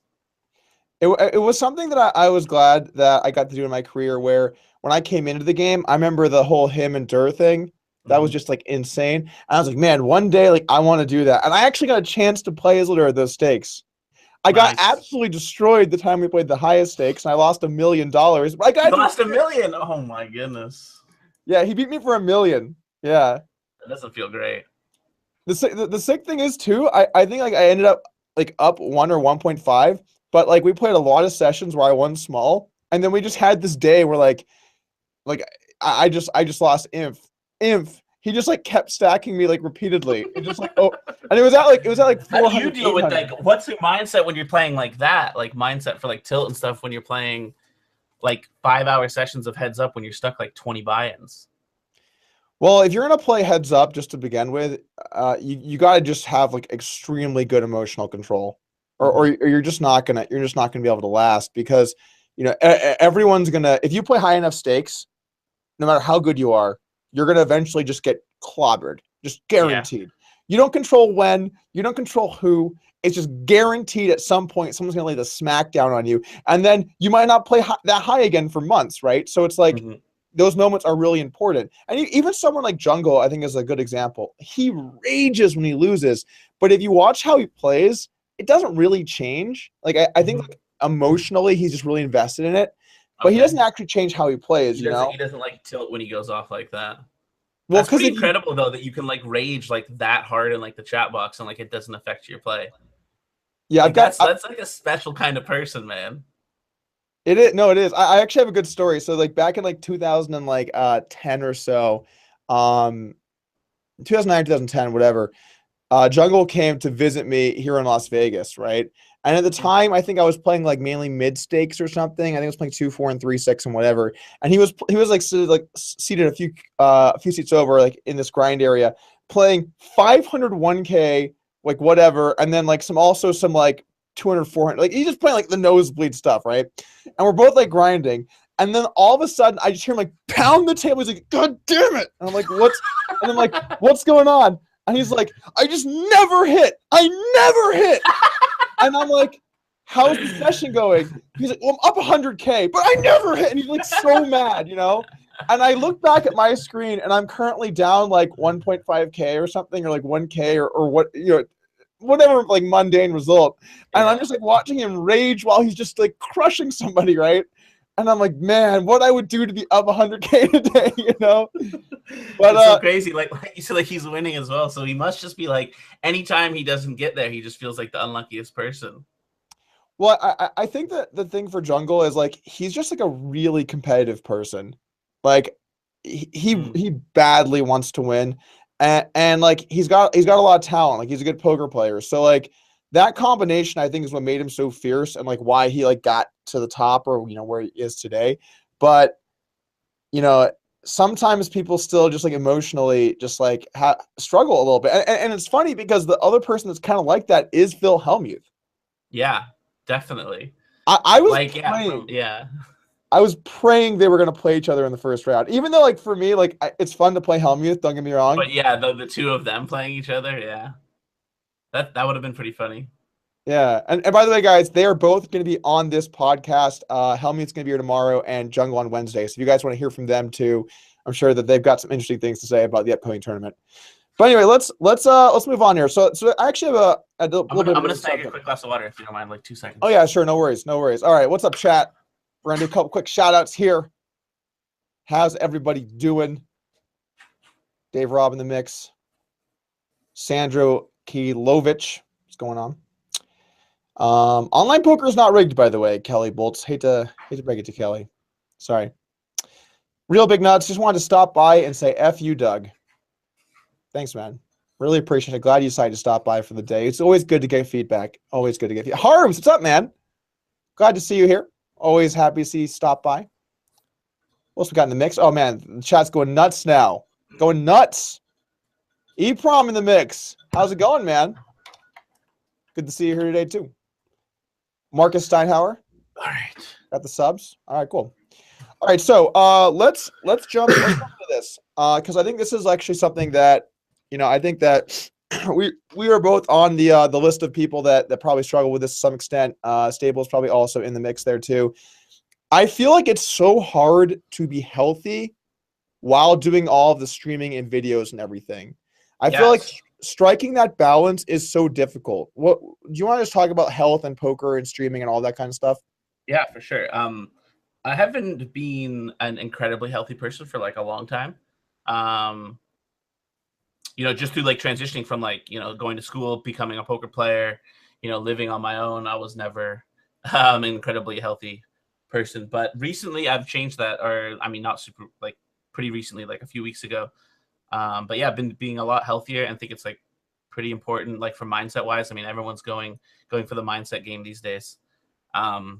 It was something that I was glad that I got to do in my career, where when I came into the game, I remember the whole him and Dur thing. That was just like insane. And I was like, man, one day, like, I want to do that. And I actually got a chance to play Isildur at those stakes. I got absolutely destroyed the time we played the highest stakes, and I lost $1 million. But I got lost $1 million. Oh my goodness. Yeah, he beat me for $1 million. Yeah. That doesn't feel great. The sick thing is too, I think like I ended up like up 1 or 1.5, but like we played a lot of sessions where I won small, And then we just had this day where like I just lost inf. He just like kept stacking me like repeatedly. It just like and it was at like How do 400. you deal with like what's your mindset when you're playing like that? Like mindset for like tilt and stuff when you're playing like 5-hour sessions of heads up when you're stuck like 20 buy-ins. Well, if you're gonna play heads up just to begin with, you gotta just have like extremely good emotional control, or you're just not gonna be able to last because everyone's gonna, if you play high enough stakes, no matter how good you are, you're gonna eventually just get clobbered, just guaranteed. Yeah. You don't control when, you don't control who. It's just guaranteed at some point someone's gonna lay the smack down on you, and then you might not play that high again for months, right? So it's like. Those moments are really important. And even someone like Jungle, I think, is a good example. He rages when he loses, but if you watch how he plays, it doesn't really change. Like I think like, emotionally, he's just really invested in it, but he doesn't actually change how he plays. He doesn't like tilt when he goes off like that. Well, that's pretty incredible though that you can like rage like that hard in like the chat box and like it doesn't affect your play. Yeah, like, that's like a special kind of person, man. It is. No, it is. I actually have a good story. So like back in like 2010 or so, 2009, 2010, whatever, Jungle came to visit me here in Las Vegas, right? And at the time, I think I was playing like mainly mid stakes or something. I think I was playing 2, 4, and 3, 6, and whatever. And he was like seated a few seats over, like in this grind area, playing 501K, like whatever, and then like some like 200, 400. Like he's just playing like the nosebleed stuff, right? And we're both like grinding. And then all of a sudden, I just hear him like pound the table. He's like, "God damn it!" And I'm like, "What's?" And I'm like, "What's going on?" And he's like, "I just never hit. I never hit." And I'm like, "How's the session going?" He's like, "Well, I'm up 100K, but I never hit." And he's like so mad, And I look back at my screen, and I'm currently down like 1.5K or something, or like 1K or what, whatever, like mundane result. And I'm just like watching him rage while he's just like crushing somebody, right? And I'm like, man, what I would do to be up 100K today, But it's so crazy. Like you said, like he's winning as well. So he must just be like, anytime he doesn't get there, he just feels like the unluckiest person. Well, I think that the thing for Jungle is like he's just like a really competitive person. Like he badly wants to win. And like he's got a lot of talent. Like he's a good poker player. So like that combination, I think, is what made him so fierce and like why he like got to the top or where he is today. But sometimes people still just like emotionally just like struggle a little bit. And it's funny because the other person that's kind of like that is Veldhuis. Yeah, definitely. I was like praying, yeah. I was praying they were going to play each other in the first round, even though, like, for me, like, it's fun to play Helmuth, don't get me wrong. But yeah, the two of them playing each other, yeah. That would have been pretty funny. Yeah. And by the way, guys, they are both going to be on this podcast. Helmuth's going to be here tomorrow and Jungle on Wednesday. So if you guys want to hear from them too, I'm sure that they've got some interesting things to say about the upcoming tournament. But anyway, let's move on here. So I actually have a little bit. I'm going to snag a quick glass of water if you don't mind, like 2 seconds. Oh, yeah, sure. No worries. No worries. All right. What's up, chat? We're going to do a couple quick shout outs here. How's everybody doing? Dave Robb in the mix. Sandro Kilovich. What's going on? Online poker is not rigged, by the way, Kelly Bolts. Hate to break it to Kelly. Sorry. Real Big Nuts. Just wanted to stop by and say F you, Doug. Thanks, man. Really appreciate it. Glad you decided to stop by for the day. It's always good to get feedback. Always good to get feedback. Harms, what's up, man? Glad to see you here. Always happy to see you stop by. What else we got in the mix? Oh, man, the chat's going nuts now. Going nuts. E-Prom in the mix. How's it going, man? Good to see you here today, too. Marcus Steinhauer. All right. Got the subs. All right, cool. All right, so let's jump into this because I think this is actually something that I think that we are both on the list of people that probably struggle with this to some extent. Stable's probably also in the mix there too. I feel like it's so hard to be healthy while doing all of the streaming and videos and everything. I feel like striking that balance is so difficult. What do you want to just talk about health and poker and streaming and all that kind of stuff? Yeah, for sure. I haven't been an incredibly healthy person for like a long time. Just through like transitioning from like, going to school, becoming a poker player, living on my own. I was never incredibly healthy. person. But recently I've changed that, or I mean, not super, like pretty recently, like a few weeks ago. But yeah, I've been being a lot healthier, and think it's like pretty important, like for mindset wise. I mean, everyone's going for the mindset game these days. But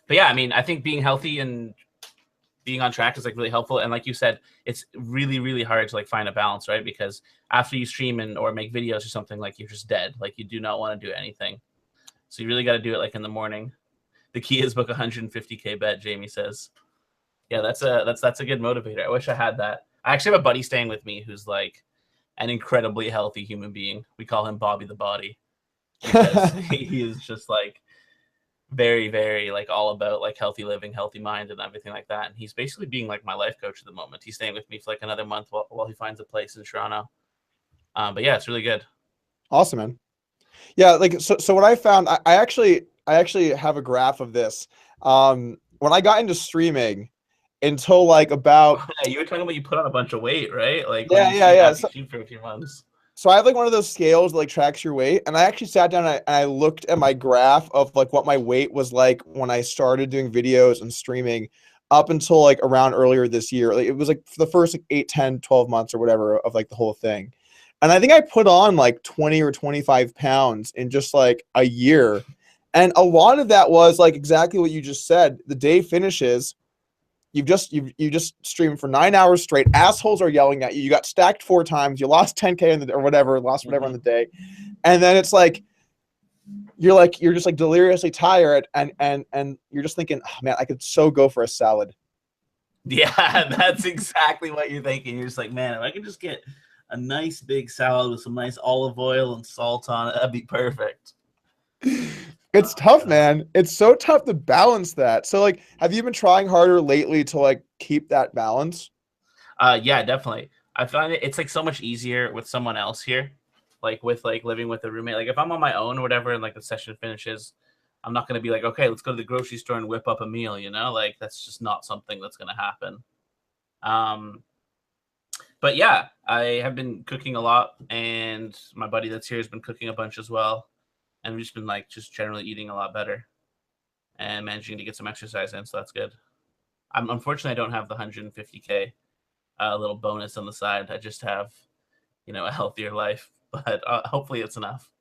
yeah, I mean, I think being healthy and being on track is like really helpful. And like you said, it's really, really hard to like find a balance, right? Because after you stream or make videos or something, like you're just dead. Like you do not want to do anything. So you really got to do it like in the morning. The key is book 150K bet, Jamie says. Yeah, that's a good motivator. I wish I had that. I actually have a buddy staying with me who's like an incredibly healthy human being. We call him Bobby the Body, because he is just like very, very like all about like healthy living, healthy mind, and everything like that. And he's basically being like my life coach at the moment. He's staying with me for like another month while he finds a place in Toronto. But yeah, it's really good. Awesome, man. Yeah, like so what I found, I actually have a graph of this. When I got into streaming until like about you were talking about you put on a bunch of weight, right? Like yeah. So, for a few months. So I have like one of those scales that like tracks your weight, and I actually sat down and I looked at my graph of like what my weight was like when I started doing videos and streaming up until like around earlier this year. Like it was like for the first like 8, 10, 12 months or whatever of like the whole thing. And I think I put on like 20 or 25 pounds in just like a year. And a lot of that was like exactly what you just said. The day finishes, you just streamed for 9 hours straight. Assholes are yelling at you. You got stacked 4 times. You lost 10K or whatever, lost whatever on the day. And then it's like you're just like deliriously tired, and you're just thinking, oh, man, I could so go for a salad. Yeah, that's exactly what you're thinking. You're just like, man, if I could just get a nice big salad with some nice olive oil and salt on it, that'd be perfect. It's tough, man. It's so tough to balance that. So like, have you been trying harder lately to like keep that balance? Yeah, definitely. I find it's like so much easier with someone else here, like with like living with a roommate. Like if I'm on my own or whatever, and like the session finishes, I'm not going to be like, okay, let's go to the grocery store and whip up a meal, you know, like that's just not something that's going to happen. But yeah, I have been cooking a lot, and my buddy that's here has been cooking a bunch as well. And we've just been like just generally eating a lot better and managing to get some exercise in. So that's good. Unfortunately, I don't have the 150K little bonus on the side. I just have, a healthier life, but hopefully it's enough.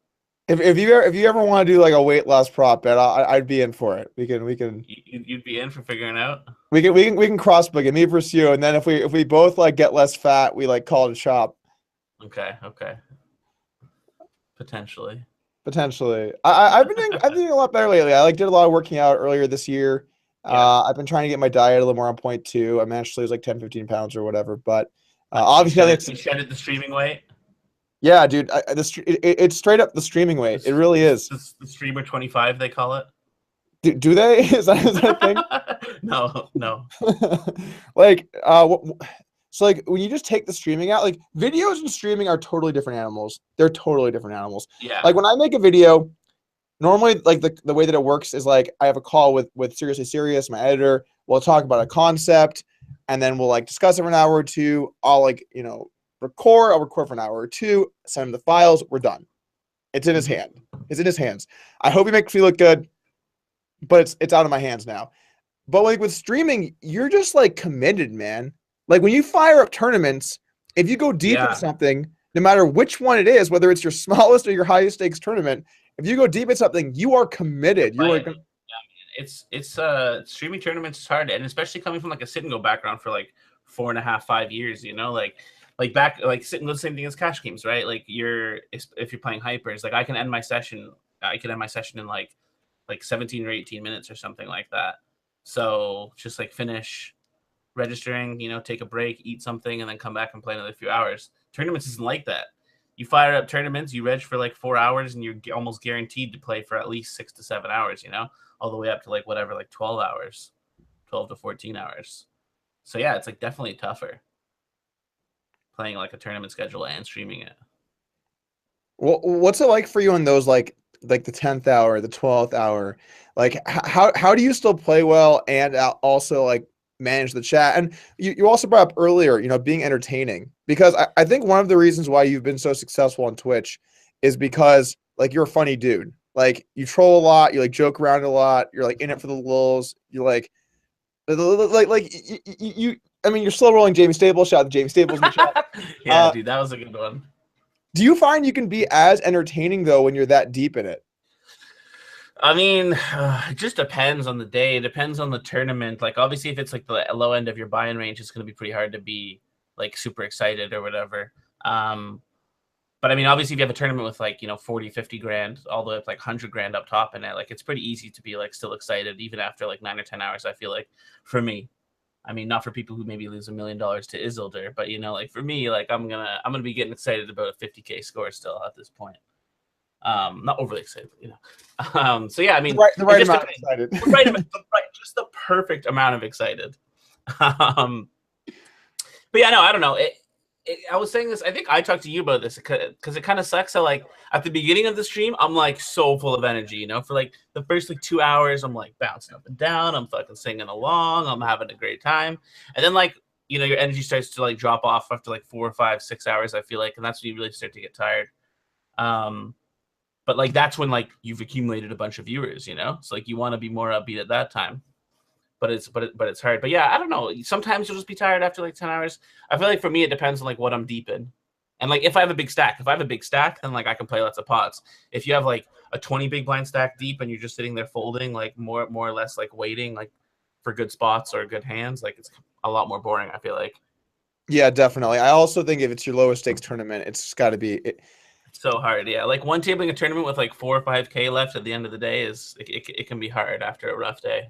If you ever want to do like a weight loss prop bet, I'd be in for it. We can. You'd be in for figuring out. We can cross book it, me versus you, and then if we both like get less fat, we like call it a shop. Okay. Potentially. I've been doing a lot better lately. I like did a lot of working out earlier this year. Yeah. I've been trying to get my diet a little more on point too. I managed to lose like 10, 15 pounds or whatever. But obviously, you shedded the streaming weight. Yeah, dude. It's straight up the streaming weight. It really is. The streamer 25, they call it. Do they? Is that a thing? No. Like, so like when you just take the streaming out, like videos and streaming are totally different animals. They're totally different animals. Yeah. Like when I make a video, normally like the way that it works is like I have a call with Seriously Serious, my editor. We'll talk about a concept, and then we'll like discuss it for an hour or two. I'll like, I'll record for an hour or two, send him the files, we're done. It's in his hand. It's in his hands. I hope he makes me look good, but it's out of my hands now. But like with streaming, you're just like committed, man. Like when you fire up tournaments, if you go deep in something, no matter which one it is, whether it's your smallest or your highest stakes tournament, if you go deep in something, you are committed. You're like, it's streaming tournaments is hard, and especially coming from like a sit and go background for like 4.5, 5 years, like back, like sit and go, same thing as cash games, right? Like if you're playing hypers, like I can end my session in like 17 or 18 minutes or something like that. So just like finish registering, take a break, eat something, and then come back and play another few hours. Tournaments isn't like that. You fire up tournaments, you reg for like 4 hours, and you're almost guaranteed to play for at least 6 to 7 hours, all the way up to like whatever, like 12 hours, 12 to 14 hours. So yeah, it's like definitely tougher playing like a tournament schedule and streaming it. Well, what's it like for you on those like the 10th hour, the 12th hour? Like how do you still play well and also like manage the chat? And you also brought up earlier, being entertaining, because I think one of the reasons why you've been so successful on Twitch is because like you're a funny dude. Like you troll a lot, you like joke around a lot, you're like in it for the lulz. You're like you. I mean, you're slow rolling Jamie Stables. Shout out to Jamie Stables in the chat. Yeah, dude, that was a good one. Do you find you can be as entertaining though when you're that deep in it? I mean, it just depends on the day. It depends on the tournament. Like, obviously, if it's like the low end of your buy-in range, it's going to be pretty hard to be like super excited or whatever. But I mean, obviously, if you have a tournament with like, 40, 50 grand, all the way up like 100 grand up top in it, like it's pretty easy to be like still excited even after like 9 or 10 hours. I feel like for me, I mean, not for people who maybe lose $1 million to Isildur, but like for me, like I'm gonna be getting excited about a 50K score still at this point. Not overly excited, but, so yeah, I mean, the right amount of excited. Just the perfect amount of excited. But yeah, no, I don't know. I was saying this. I think I talked to you about this because it kind of sucks. How like at the beginning of the stream, I'm like so full of energy. For like the first like 2 hours, I'm like bouncing up and down. I'm fucking singing along. I'm having a great time. And then like your energy starts to like drop off after like 4 or 5, 6 hours. I feel like, and that's when you really start to get tired. But like that's when like you've accumulated a bunch of viewers, So like you want to be more upbeat at that time. But it's hard. But yeah, I don't know. Sometimes you'll just be tired after like 10 hours. I feel like for me it depends on like what I'm deep in. And like if I have a big stack, then like I can play lots of pots. If you have like a 20 big blind stack deep and you're just sitting there folding, like more or less like waiting like for good spots or good hands, like it's a lot more boring, I feel like. Yeah, definitely. I also think if it's your lowest stakes tournament, it's got to be so hard. Yeah, like one tabling a tournament with like 4 or 5K left at the end of the day is it can be hard after a rough day.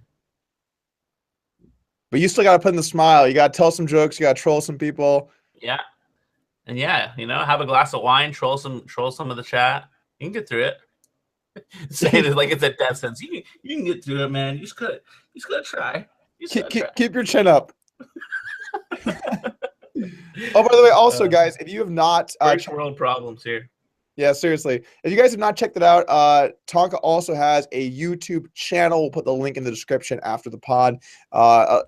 But you still got to put in the smile. You got to tell some jokes. You got to troll some people. Yeah, and yeah, have a glass of wine, troll some of the chat. You can get through it. Saying it like it's a death sentence. You can get through it, man. You just gotta try. Keep your chin up. Oh, by the way, also, guys, if you have not first world problems here. Yeah, seriously. If you guys have not checked it out, Tonka also has a YouTube channel. We'll put the link in the description after the pod.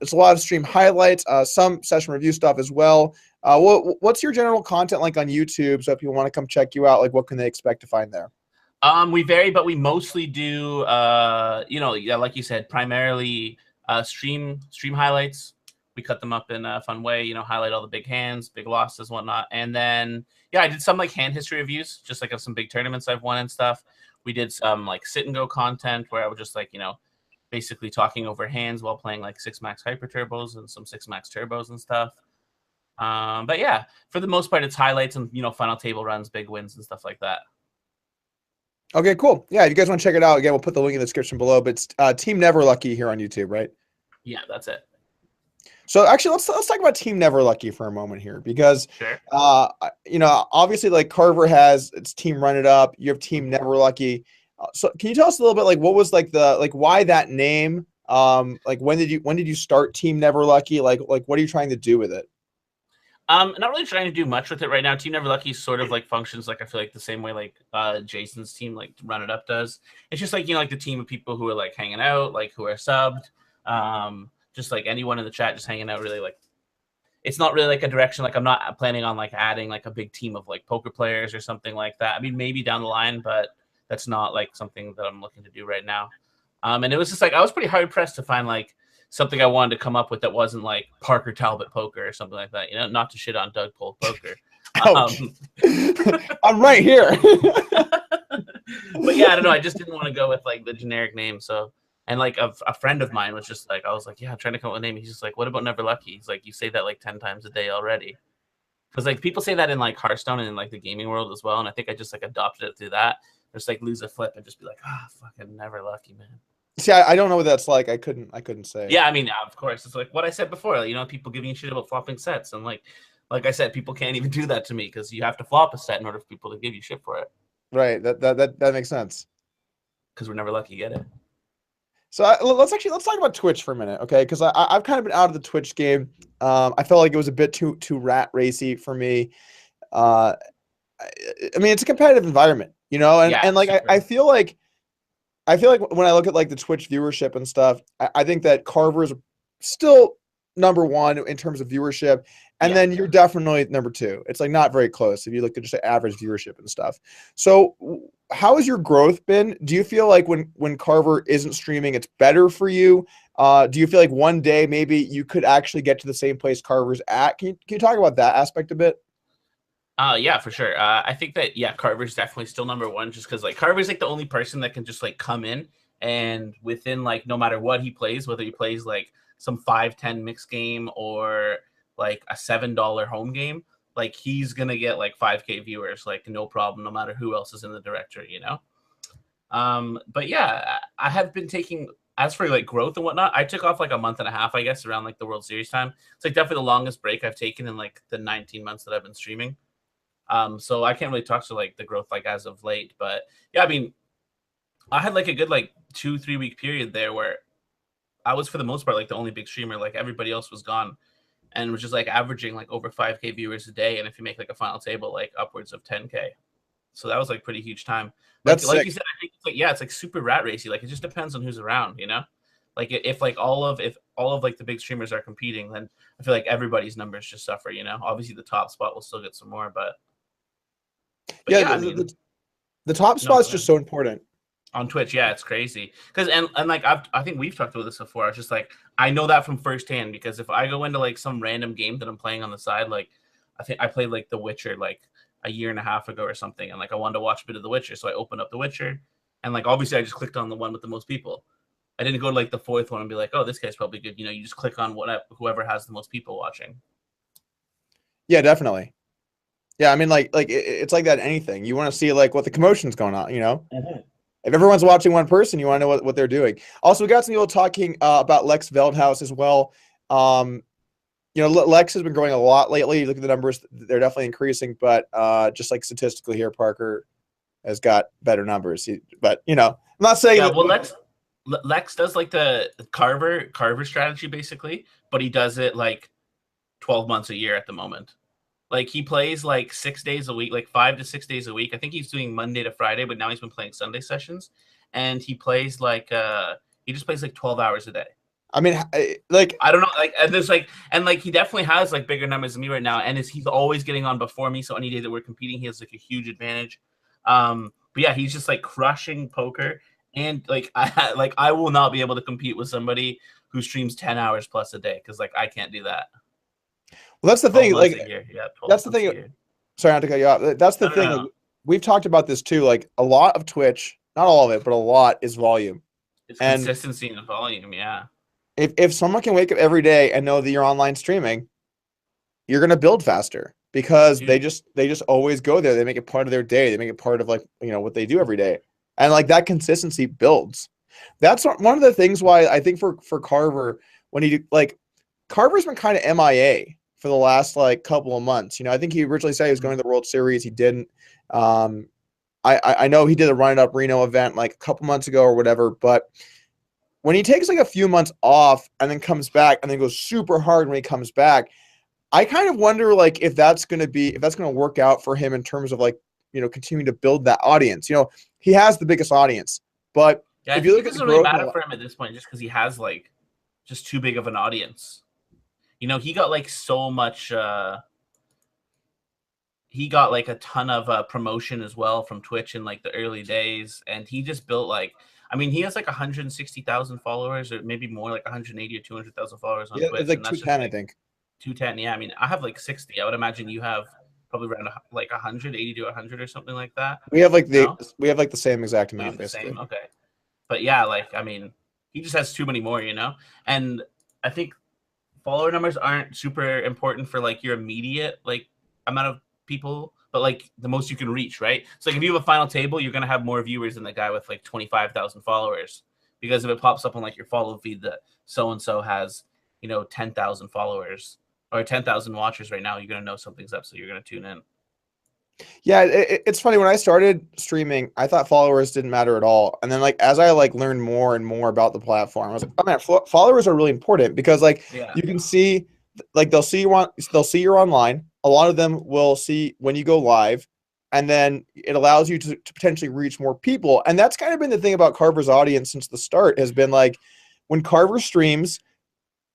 It's a lot of stream highlights, some session review stuff as well. What's your general content like on YouTube? So if people want to come check you out, like what can they expect to find there? We vary, but we mostly do, like you said, primarily stream highlights. We cut them up in a fun way, highlight all the big hands, big losses, whatnot. And then, yeah, I did some like hand history reviews, just like of some big tournaments I've won and stuff. We did some like sit and go content where I was just like, basically talking over hands while playing like 6 max hyper turbos and some 6 max turbos and stuff. But yeah, for the most part, it's highlights and, final table runs, big wins and stuff like that. Okay, cool. Yeah, if you guys want to check it out, again, we'll put the link in the description below. But it's Team Never Lucky here on YouTube, right? Yeah, that's it. So actually, let's talk about Team Never Lucky for a moment here, because sure. Obviously, like Carver has its team Run It Up. You have Team Never Lucky. So can you tell us a little bit like what was like why that name? Like when did you start Team Never Lucky? Like what are you trying to do with it? Not really trying to do much with it right now. Team Never Lucky sort of like functions like I feel like the same way like Jason's team like Run It Up does. It's just like like the team of people who are like hanging out, like who are subbed. Just like anyone in the chat just hanging out, really like it's not really like a direction. Like I'm not planning on like adding like a big team of like poker players or something like that. I mean, maybe down the line, but that's not like something that I'm looking to do right now. And it was just like I was pretty hard pressed to find like something I wanted to come up with that wasn't like Parker Talbot Poker or something like that. Not to shit on Doug Polk Poker. I'm right here. But yeah, I don't know. I just didn't want to go with like the generic name. So. And like a friend of mine was just like, I was like, yeah, I'm trying to come up with a name. He's just like, what about Never Lucky? He's like, you say that like 10 times a day already. Because like people say that in like Hearthstone and in like the gaming world as well. And I think I just like adopted it through that. Just like lose a flip and just be like, fucking Never Lucky, man. See, I don't know what that's like. I couldn't say. Yeah, I mean, of course, it's like what I said before. People giving you shit about flopping sets, and like I said, people can't even do that to me because you have to flop a set in order for people to give you shit for it. Right. That makes sense. Because we're never lucky, get it. So let's talk about Twitch for a minute, okay? Because I've kind of been out of the Twitch game. I felt like it was a bit too rat racy for me. I mean, it's a competitive environment, and like I feel like when I look at like the Twitch viewership and stuff, I think that Carver is still number one in terms of viewership, And Yeah. then you're definitely number 2. It's like not very close if you look at just the average viewership and stuff. So how has your growth been? Do you feel like when Carver isn't streaming, it's better for you? Do you feel like one day maybe you could actually get to the same place Carver's at? Can you talk about that aspect a bit? Yeah, for sure. I think that, yeah, Carver's definitely still number one, just because like Carver's like the only person that can just like come in and within like no matter what he plays, whether he plays like some 5-10 mixed game or like a $7 home game, like he's gonna get like 5K viewers, like no problem, no matter who else is in the directory, you know. But yeah, I have been taking, as for like growth and whatnot, I took off like a month and a half, I guess, around like the World Series time. It's like definitely the longest break I've taken in like the 19 months that I've been streaming. So I can't really talk to like the growth like as of late, but yeah, I mean, I had like a good like 2-3 week period there where I was for the most part like the only big streamer, like everybody else was gone, and was just like averaging like over 5K viewers a day, and if you make like a final table, like upwards of 10K. So that was like pretty huge time. That's Like sick. you said, I think it's like, yeah, it's like super rat racy. Like it just depends on who's around, you know. Like if like if all of like the big streamers are competing, then I feel like everybody's numbers just suffer, you know. Obviously the top spot will still get some more, but Yeah, yeah, I mean, the top no, spot's just so important. on Twitch, yeah, it's crazy. Because and like I think we've talked about this before. It's just like I know that from firsthand, because if I go into like some random game that I'm playing on the side, like I think I played like The Witcher like a year and a half ago or something, and like I wanted to watch a bit of The Witcher, so I opened up The Witcher, and like obviously I just clicked on the one with the most people. I didn't go to like the fourth one and be like, oh, this guy's probably good. You know, you just click on whoever has the most people watching. Yeah, definitely. Yeah, I mean, it's like that in anything. You want to see like what the commotion's going on, you know? Mhm. If everyone's watching one person, you want to know what they're doing. Also, we got some people talking about Lex Veldhuis as well. Lex has been growing a lot lately. You look at the numbers; they're definitely increasing. But just like statistically here, Parker has got better numbers. But I'm not saying Yeah, that. well, Lex does like the Carver strategy basically, but he does it like 12 months a year at the moment. Like he plays like 6 days a week, like 5 to 6 days a week. I think he's doing Monday to Friday, but now he's been playing Sunday sessions, and he plays like he just plays like 12 hours a day. I mean, I don't know, like, and there's like, and like he definitely has like bigger numbers than me right now, and he's always getting on before me. So any day that we're competing, he has like a huge advantage. But yeah, he's just like crushing poker, and like I will not be able to compete with somebody who streams 10 hours plus a day, because like I can't do that. well, that's the 12 thing. months Like, a year, yeah, 12 that's the months a thing. year. Sorry not to cut you off. That's the No, no, thing. no. Like, we've talked about this too. Like, a lot of Twitch, not all of it, but a lot is volume. It's And consistency and volume, yeah. if someone can wake up every day and know that you're online streaming, you're gonna build faster because Dude, they just always go there. They make it part of their day. They make it part of like what they do every day, and like that consistency builds. That's one of the things why I think for Carver, when he like Carver's been kind of MIA for the last like couple of months. I think he originally said he was going to the World Series. He didn't. Um, I know he did a Run It Up Reno event like a couple months ago or whatever, but when he takes like a few months off and then comes back and then goes super hard when he comes back, I kind of wonder like if that's going to work out for him in terms of like, continuing to build that audience. He has the biggest audience, but yeah, I if you think it look at the doesn't really growth, matter for him at this point, just because he has like just too big of an audience. He got like so much. He got like a ton of promotion as well from Twitch in like the early days, and he just built like. I mean, he has like 160,000 followers, or maybe more, like 180 or 200,000 followers on yeah, it's Twitch, like and that's just 210, I like think. 210. Yeah, I mean, I have like 60. I would imagine you have probably around like 180 to 100 or something like that. We have like No, the same exact we amount have the basically. same. Okay, but yeah, like I mean, he just has too many more, and I think follower numbers aren't super important for like your immediate like amount of people, but like the most you can reach, right? So like if you have a final table, you're gonna have more viewers than the guy with like 25,000 followers, because if it pops up on like your follow feed that so and so has 10,000 followers or 10,000 watchers right now, you're gonna know something's up, so you're gonna tune in. Yeah, it's funny. When I started streaming, I thought followers didn't matter at all, and then like as I like learned more and more about the platform, I was like, oh man, followers are really important because like Yeah. you can see, like they'll see you're online. A lot of them will see when you go live, and then it allows you to potentially reach more people. And that's kind of been the thing about Carver's audience since the start has been like when Carver streams,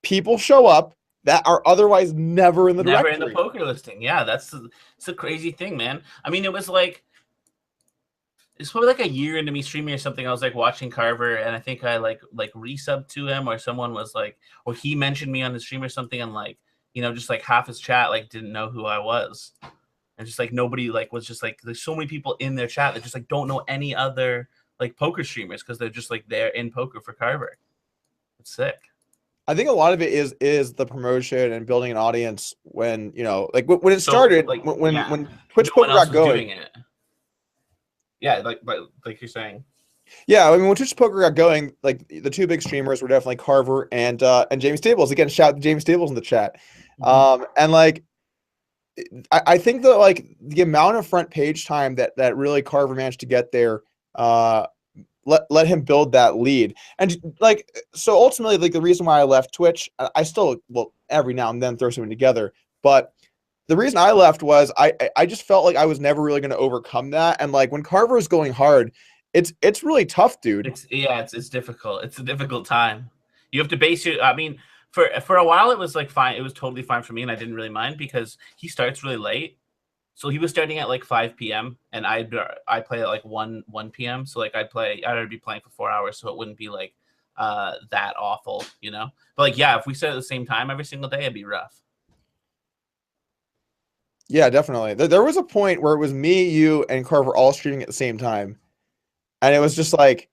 people show up that are otherwise never in the Never in directory. the poker listing. Yeah, it's a crazy thing, man. I mean, it was like it's probably like a year into me streaming or something. I was like watching Carver, and I think I like resubbed to him, or someone was like, or he mentioned me on the stream or something, and like just like half his chat like didn't know who I was, and just like nobody like was just like there's so many people in their chat that just like don't know any other like poker streamers because they're just like there in poker for Carver. It's sick. I think a lot of it is the promotion and building an audience when, like when it started, like, when Twitch no one Poker else got was going. doing it. Yeah, like you're saying. Yeah, I mean, when Twitch Poker got going, like the two big streamers were definitely Carver and Jamie Stables. Again, shout out to Jamie Stables in the chat. And like, I think that like the amount of front page time that really Carver managed to get there, let him build that lead. And like, so ultimately, like the reason why I left Twitch, I still will every now and then throw something together, but the reason I left was I just felt like I was never really going to overcome that. And like when Carver is going hard, it's really tough, dude. It's difficult. It's a difficult time. You have to base your. I mean, for a while it was like fine. It was totally fine for me, and I didn't really mind because he starts really late. So he was starting at like 5 p.m. and I play at like 1 p.m. So like I'd be playing for 4 hours, so it wouldn't be like that awful, But like if we start at the same time every single day, it'd be rough. Yeah, definitely. There was a point where it was me, you, and Carver all streaming at the same time, and it was just like,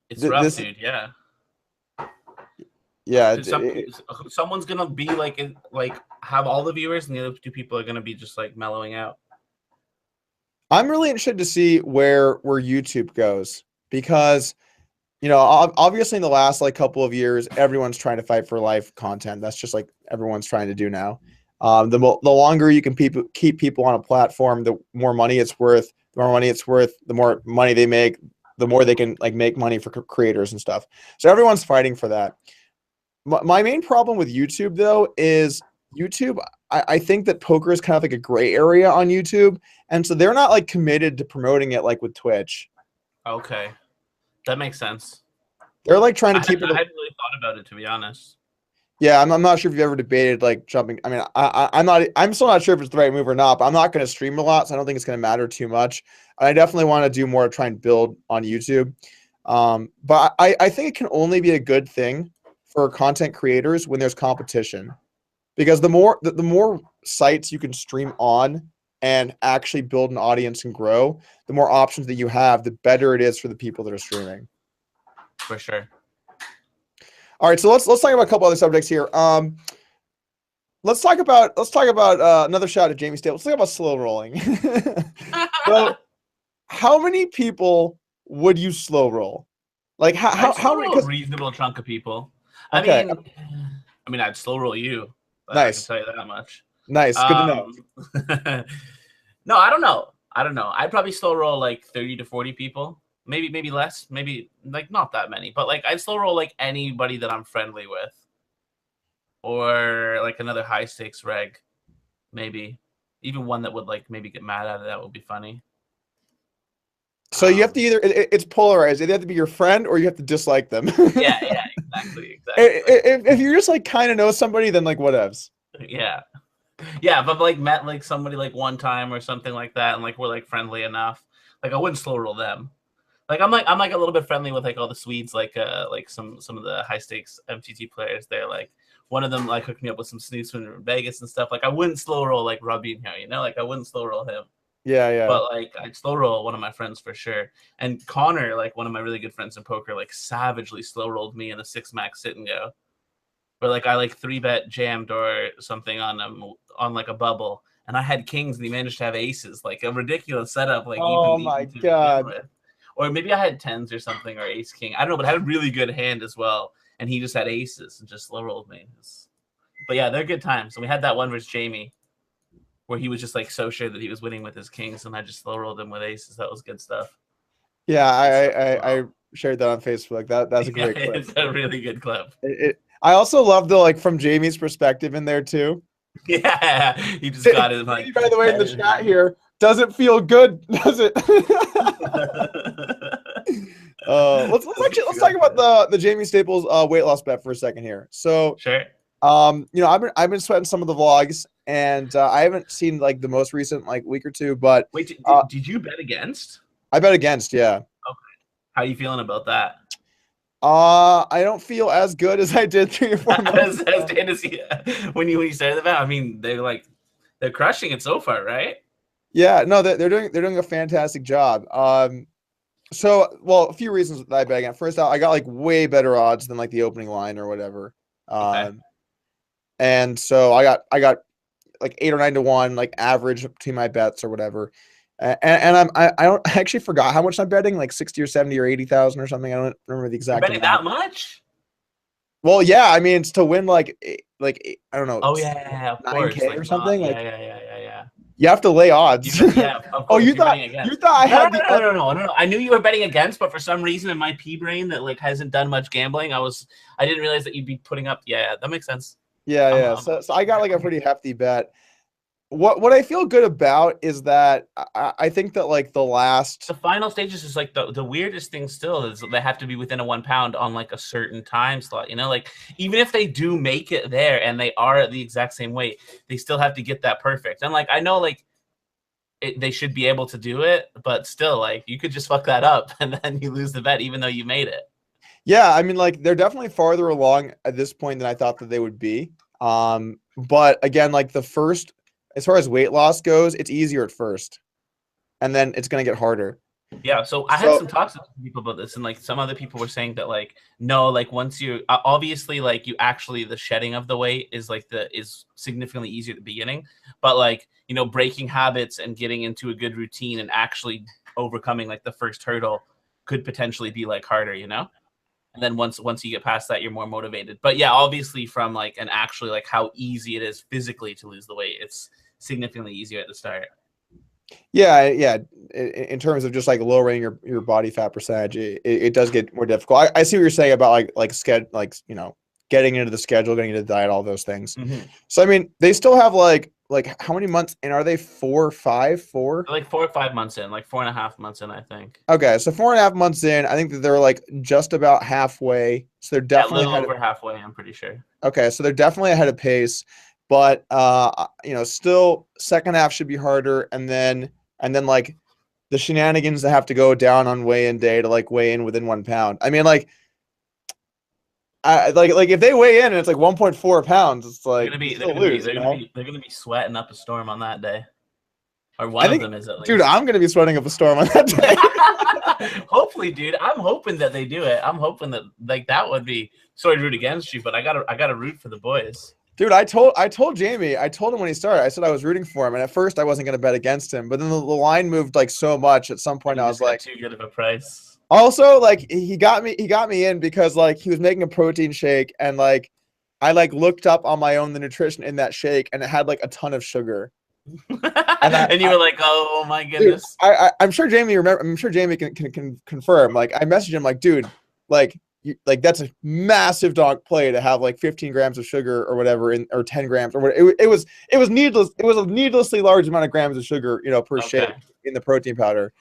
it's rough, dude. Yeah. Yeah. Someone's gonna be like have all the viewers, and the other two people are gonna be just like mellowing out. I'm really interested to see where YouTube goes because, obviously in the last like couple of years, everyone's trying to fight for live content. That's just like everyone's trying to do now. The longer you can keep people on a platform, the more money it's worth. The more money it's worth, the more money they make, the more they can like make money for creators and stuff. So everyone's fighting for that. My main problem with YouTube though is YouTube. I think that poker is kind of like a gray area on YouTube, and so they're not like committed to promoting it like with Twitch. Okay, that makes sense. They're like trying to keep it. I hadn't really thought about it, to be honest. Yeah, I'm not sure if you've ever debated like jumping. I mean, I'm still not sure if it's the right move or not, but I'm not going to stream a lot, so I don't think it's going to matter too much. I definitely want to do more to try and build on YouTube. But I think it can only be a good thing for content creators when there's competition, because the more sites you can stream on and actually build an audience and grow, the more options that you have, the better it is for the people that are streaming. For sure. All right, so let's talk about a couple other subjects here. Let's talk about another shot at Jamie Stables. Let's talk about slow rolling. So, how many people would you slow roll? Like how many? A reasonable chunk of people. Okay. I mean, I'd slow roll you. Nice. I can tell you that much. Nice. Good to know. No, I don't know. I'd probably slow roll like 30 to 40 people. Maybe less. Maybe like not that many. But like I'd slow roll like anybody that I'm friendly with. Or like another high stakes reg. Maybe. Even one that would like maybe get mad at it. That would be funny. So you have to either it's polarized. They have to be your friend or you have to dislike them. Yeah, exactly. If you're just like kind of know somebody, then like whatevs. Yeah, if I've like met like somebody like one time or something like that, and like we're like friendly enough, like I wouldn't slow roll them. Like I'm like a little bit friendly with like all the Swedes, like some of the high stakes MTT players. They're like one of them like hooked me up with some snooze from Vegas and stuff. Like I wouldn't slow roll like Robbie here, like I wouldn't slow roll him. Yeah. But like I'd slow roll one of my friends for sure. And Connor, like one of my really good friends in poker, like savagely slow rolled me in a 6-max sit and go. Where like I like 3-bet jammed or something on like a bubble, and I had kings and he managed to have aces, like a ridiculous setup. Like oh my god. Or maybe I had tens or something, or ace king. I don't know, but I had a really good hand as well, and he just had aces and just slow rolled me. But yeah, they're good times. And we had that one versus Jamie, where he was just like so sure that he was winning with his kings, and I just slow rolled him with aces. That was good stuff. Yeah, I shared that on Facebook. That's a great clip. It's a really good clip. I also love the like from Jamie's perspective in there too. Yeah, he just got it. Like, by the way, in the chat here, doesn't feel good, does it? Let's talk about the Jamie Staples weight loss bet for a second here. So sure. You know, I've been sweating some of the vlogs, and I haven't seen like the most recent like week or two, but Wait, did you bet against? I bet against, yeah. Okay. How you feeling about that? I don't feel as good as I did 3 or 4 months as ago. Tennessee, when you started the bet, I mean, they're crushing it so far, right? Yeah, no, they're doing a fantastic job. So well, a few reasons that I bet against. First out, I got like way better odds than like the opening line or whatever. Okay. And so I got like 8 or 9 to 1, like average between my bets or whatever. And I don't I actually forgot how much I'm betting, like 60 or 70 or 80,000 or something. I don't remember the You're exact betting amount. that much? Well, yeah, I mean it's to win like I don't know, Oh yeah, of course. 9K Like or not, something. yeah, Like yeah, yeah, yeah, yeah. you have to lay odds. Yeah, of Oh, course you're betting you against. thought I No, no, had no, the no, no, no, no, no. I knew you were betting against, but for some reason in my pea brain that like hasn't done much gambling, I didn't realize that you'd be putting up. Yeah, that makes sense. Yeah, I'm, yeah. I'm, So I got like a pretty hefty bet. What I feel good about is that I think that like the last the final stages is like the weirdest thing still is they have to be within a 1 pound on like a certain time slot, like even if they do make it there and they are at the exact same weight, they still have to get that perfect. And like I know like they should be able to do it, but still like you could just fuck that up and then you lose the bet even though you made it. Yeah, I mean like they're definitely farther along at this point than I thought that they would be. But again, like the first, as far as weight loss goes, it's easier at first, and then it's gonna get harder. Yeah, so I had So some talks with people about this, and like some other people were saying that like no, like once you obviously like you actually the shedding of the weight is like is significantly easier at the beginning, but like breaking habits and getting into a good routine and actually overcoming like the first hurdle could potentially be like harder. And then once you get past that, you're more motivated. But yeah, obviously from like and actually like how easy it is physically to lose the weight, it's significantly easier at the start. yeah, yeah. In terms of just like lowering your body fat percentage, it does get more difficult. I see what you're saying about getting into the schedule, getting into the diet, all those things. Mm-hmm. So I mean, they still have like how many months in are they? 4, 5, 4? Like 4 or 5 months in, like 4.5 months in, I think. Okay, so 4.5 months in, I think that they're like just about halfway. So they're Yeah, a definitely little ahead of, over halfway, I'm pretty sure. okay, so they're definitely ahead of pace, but still second half should be harder, and then like the shenanigans that have to go down on weigh-in day to like weigh in within 1 pound. I mean, like I like if they weigh in and it's like 1.4 pounds, it's They're like gonna you be they're still gonna be lose, they're gonna be they're gonna be sweating up a storm on that day. Or one I of think, them is at dude, least. I'm gonna be sweating up a storm on that day. Hopefully, dude. I'm hoping that they do it. I'm hoping that like that would be sorry to root against you, but I gotta root for the boys. Dude, I told Jamie, I told him when he started, I said I was rooting for him, and at first I wasn't gonna bet against him, but then the line moved like so much at some And point you I was just got like, too good of a price. also like he got me in because like he was making a protein shake, and like I like looked up on my own the nutrition in that shake, and it had like a ton of sugar. And And you were like, oh my dude, goodness. I'm sure Jamie I'm sure Jamie can confirm. Like I messaged him like, dude, like that's a massive dog play to have like 15 grams of sugar or whatever or 10 grams or whatever. It was needless. It was a needlessly large amount of grams of sugar, per shake Okay. in the protein powder.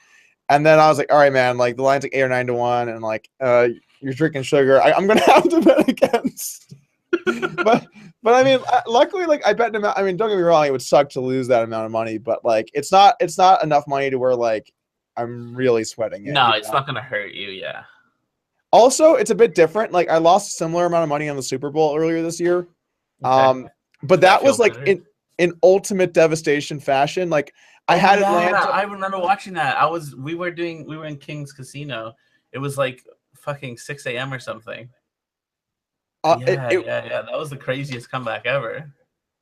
And then I was like, all right, man, like the line's like 8 or 9 to 1, and like you're drinking sugar. I'm gonna have to bet against. but I mean, luckily, like I bet him. I mean, don't get me wrong, it would suck to lose that amount of money, but like it's not enough money to where like I'm really sweating it. No, it's not gonna hurt you, yeah. Also, it's a bit different. Like I lost a similar amount of money on the Super Bowl earlier this year. Okay. But Did that that was feel like better? in ultimate devastation fashion. Like I Oh had yeah, Atlanta. I remember watching that. We were in King's Casino. It was like fucking 6 a.m. or something. It, Yeah, it yeah, yeah. That was the craziest comeback ever.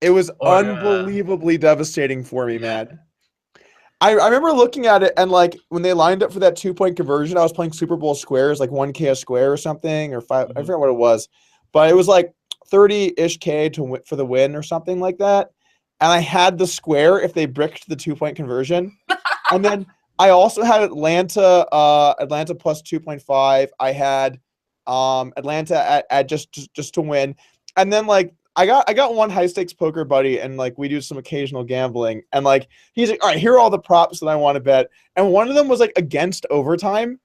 it was Or unbelievably devastating for me, yeah. man. I remember looking at it, and like when they lined up for that 2-point conversion, I was playing Super Bowl squares, like 1K a square or something, or 5. I Mhm. forget what it was, but it was like 30-ish K for the win or something like that. And I had the square if they bricked the 2-point conversion, and then I also had Atlanta plus 2.5. I had Atlanta at just to win, and then like I got one high stakes poker buddy, and like we do some occasional gambling, and like he's like, all right, here are all the props that I want to bet, and one of them was like against overtime,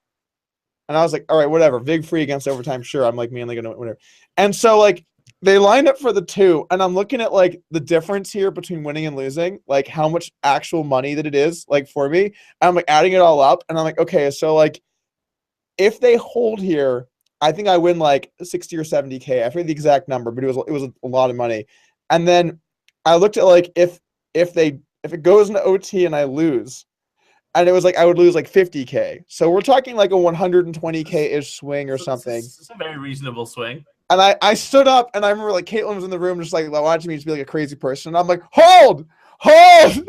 and I was like, all right, whatever, vig free against overtime, sure, I'm like mainly gonna whatever, and so like they lined up for the 2, and I'm looking at like the difference here between winning and losing, like how much actual money that it is, like for me. And I'm like adding it all up, and I'm like, okay, so like if they hold here, I think I win like 60 or 70K. I forget the exact number, but it was a lot of money. And then I looked at like if it goes into OT and I lose, and it was like I would lose like 50K. So we're talking like a 120K-ish swing or something. It's a very reasonable swing. And I stood up, and I remember like Caitlin was in the room just like watching me just be like a crazy person. And I'm like, hold!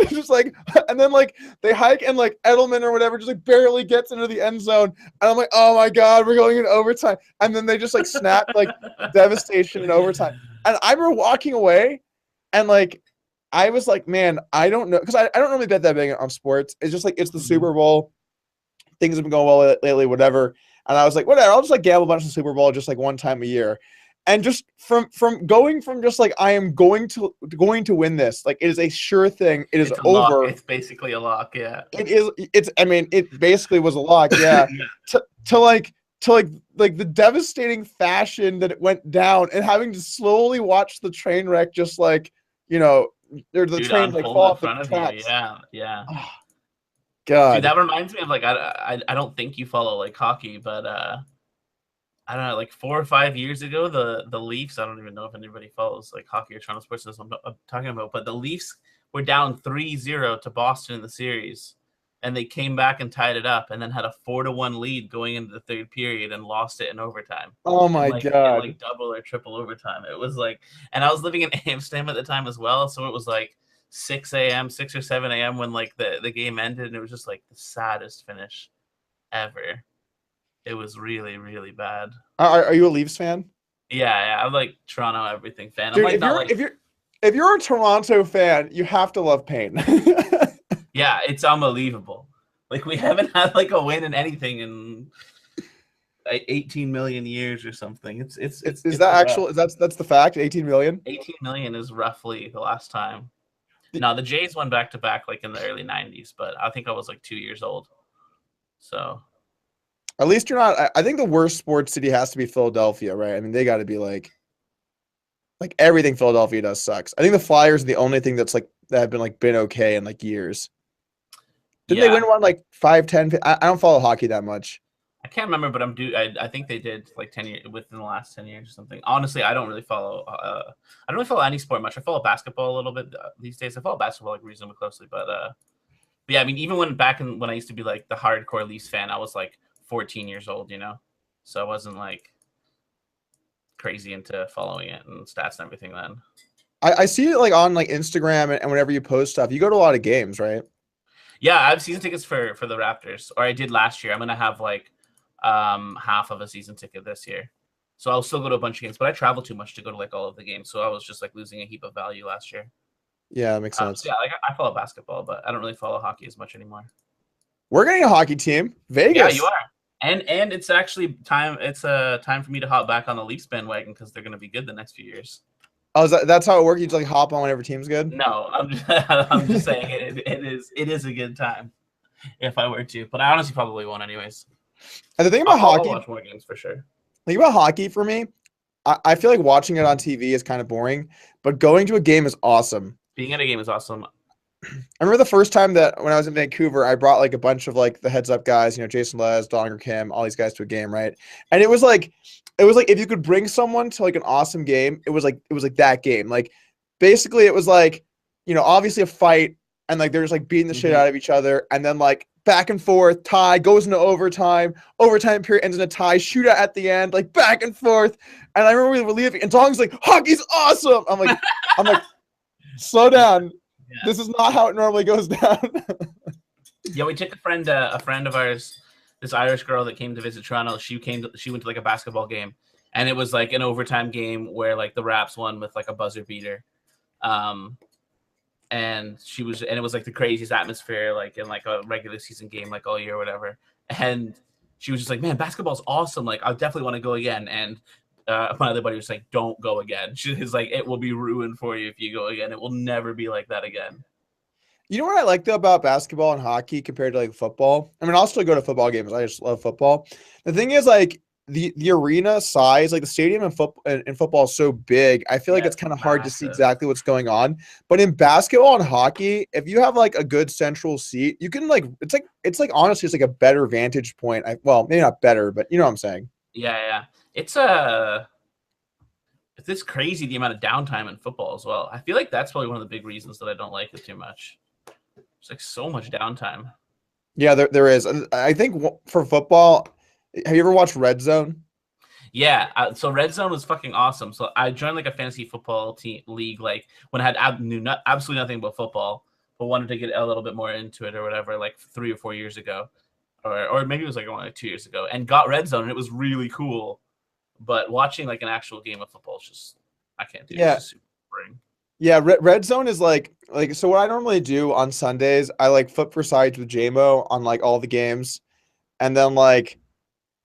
Just like, and then like they hike, and like Edelman or whatever just like barely gets into the end zone. And I'm like, oh my God, we're going in overtime. And then they just like snap like devastation in overtime. And I remember walking away, and like I was like, man, I don't know, because I don't really bet that big on sports. It's just like it's the Super Bowl. Things have been going well lately, whatever. And I was like, whatever, I'll just like gamble a bunch of Super Bowl just like one time a year. And just from going from just like I am going to win this, like it is a sure thing. It is over. Lock. It's basically a lock, yeah. It is. I mean, it basically was a lock, yeah. to like the devastating fashion that it went down, and having to slowly watch the train wreck, just like or the train like fall off the tracks. Yeah. Oh, God, dude, that reminds me of like I don't think you follow like hockey, but I don't know, like 4 or 5 years ago, the Leafs, I don't even know if anybody follows like hockey or Toronto sports, that's what I'm talking about, but the Leafs were down 3-0 to Boston in the series, and they came back and tied it up, and then had a 4-1 lead going into the third period and lost it in overtime. Oh my God. Like double or triple overtime. It was like, and I was living in Amsterdam at the time as well, so it was like 6 or 7 a.m. when like the game ended, and it was just like the saddest finish ever. It was really, really bad. Are you a Leafs fan? Yeah, I'm like Toronto everything fan. Dude, I'm like, if you're a Toronto fan, you have to love pain. yeah, it's unbelievable. Like we haven't had like a win in anything in like 18 million years or something. It's that actual? That's the fact. 18 million. 18 million is roughly the last time. No, the Jays won back to back like in the early 90s, but I think I was like 2 years old. So at least you're not. I think the worst sports city has to be Philadelphia, right? I mean, they got to be like everything Philadelphia does sucks. I think the Flyers are the only thing that's like that have been okay in like years. Didn't they win one like 5, 10? I don't follow hockey that much. I can't remember, but I think they did like 10 years within the last 10 years or something. Honestly, I don't really follow. I don't really follow any sport much. I follow basketball a little bit these days. I follow basketball like reasonably closely, but yeah, I mean, even when I used to be like the hardcore Leafs fan, I was like 14 years old, so I wasn't like crazy into following it and stats and everything then. I see it like on like Instagram and whenever you post stuff, you go to a lot of games, right? Yeah, I have season tickets for the Raptors, or I did last year. I'm gonna have like half of a season ticket this year, so I'll still go to a bunch of games, but I travel too much to go to like all of the games, so I was just like losing a heap of value last year. Yeah, that makes sense. So yeah, like I follow basketball, but I don't really follow hockey as much anymore. We're getting a hockey team, Vegas. Yeah, you are. And it's actually time. It's time for me to hop back on the Leafs bandwagon because they're going to be good the next few years. Oh, that's how it works. You just like hop on whenever team's good. No, I'm just saying it is a good time if I were to, but I honestly probably won't anyways. And the thing about hockey, I'll watch more games for sure. The thing about hockey for me, I feel like watching it on TV is kind of boring, but going to a game is awesome. Being at a game is awesome. I remember the first time that when I was in Vancouver, I brought like a bunch of like the heads up guys, Jason Les, Donger Kim, all these guys to a game, right? And it was like if you could bring someone to like an awesome game, it was like that game. Like basically it was like, obviously a fight, and like they're just like beating the shit out of each other, and then like back and forth, tie, goes into overtime period ends in a tie, shootout at the end, like back and forth. And I remember we were leaving, and Dong's like, hockey's awesome. I'm like, slow down. Yeah. This is not how it normally goes down. Yeah, we took a friend of ours, this Irish girl that came to visit Toronto. She went to like a basketball game, and it was like an overtime game where like the Raps won with like a buzzer beater. And it was like the craziest atmosphere, like in like a regular season game, like all year or whatever. And she was just like, man, basketball's awesome. Like, I definitely want to go again. And my other buddy was like, don't go again. She's like, it will be ruined for you if you go again. It will never be like that again. You know what I like though about basketball and hockey compared to like football? I mean, I'll still go to football games. I just love football. The thing is, like, the arena size, like the stadium in football is so big. I feel like Yeah, it's it's kind of hard to see massive. exactly what's going on. But in basketball and hockey, if you have like a good central seat, you can like it's like honestly it's like a better vantage point. Well, maybe not better, but you know what I'm saying. Yeah, yeah. It's this crazy the amount of downtime in football as well. I feel like that's probably one of the big reasons that I don't like it too much. It's like so much downtime. Yeah, there is. And I think for football, have you ever watched Red Zone? Yeah, so Red Zone was fucking awesome. So I joined like a fantasy football team league, like when I had absolutely nothing about football, but wanted to get a little bit more into it or whatever, like 3 or 4 years ago, or maybe it was like only like 2 years ago, and got Red Zone, and it was really cool. But watching like an actual game of football is just I can't do. It's Yeah. just super boring. Yeah, Red Zone is like so what I normally do on Sundays, I like flip for sides with JMO on like all the games. And then like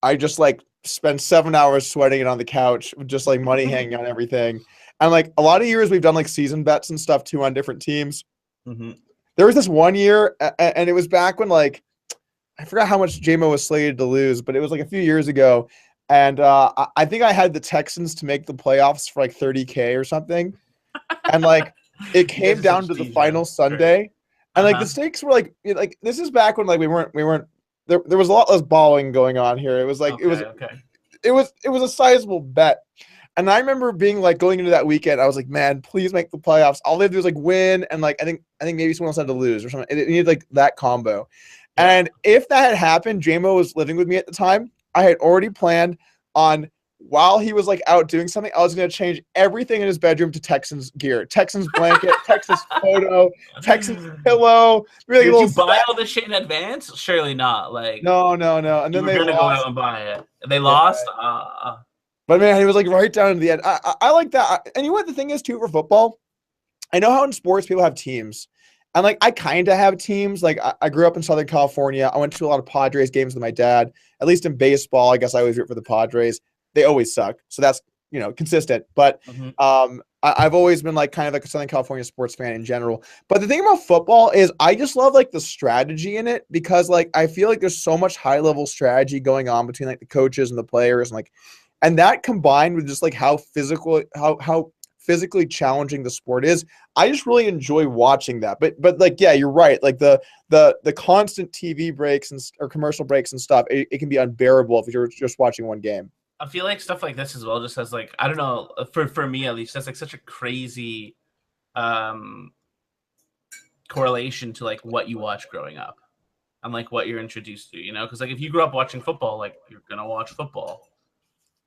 I just like spend 7 hours sweating it on the couch with just like money hanging on everything. And like a lot of years we've done like season bets and stuff too on different teams. Mm-hmm. There was this one year, and it was back when like I forgot how much JMO was slated to lose, but it was like a few years ago. And I think I had the Texans to make the playoffs for like 30K or something. And like it You guys came are down such to the Deja. final Great. Sunday, and like the Uh-huh. stakes were like this is back when like we weren't there was a lot less balling going on here. It was like it was Okay, okay. it was a sizable bet. And I remember being like going into that weekend, I was like, man, please make the playoffs. All they have to do is like win, and like I think maybe someone else had to lose or something. It needed like that combo. Yeah. And if that had happened, JMO was living with me at the time. I had already planned on while he was like out doing something, I was gonna change everything in his bedroom to Texans gear, Texans blanket, Texas photo, Texans pillow, really Did little you buy stat. all this shit in advance? Surely not. Like No, no, no. And you then were they gonna go out lost. and buy it. They Yeah. lost. But man, he was like right down to the end. I like that. And you know what the thing is too for football? I know how in sports people have teams. And like I kind of have teams. Like I grew up in Southern California. I went to a lot of Padres games with my dad. At least in baseball, I guess I always root for the Padres. They always suck. So that's consistent. But Mhm. I've always been like kind of like a Southern California sports fan in general. But the thing about football is I just love like the strategy in it because like I feel like there's so much high level strategy going on between like the coaches and the players and that combined with just like how physically challenging the sport is, I just really enjoy watching that. But like yeah, you're right. Like the constant TV breaks or commercial breaks and stuff, it can be unbearable if you're just watching one game. I feel like stuff like this as well just has like I don't know for me at least that's like such a crazy um correlation to like what you watch growing up and like what you're introduced to, because like if you grew up watching football, like you're gonna watch football.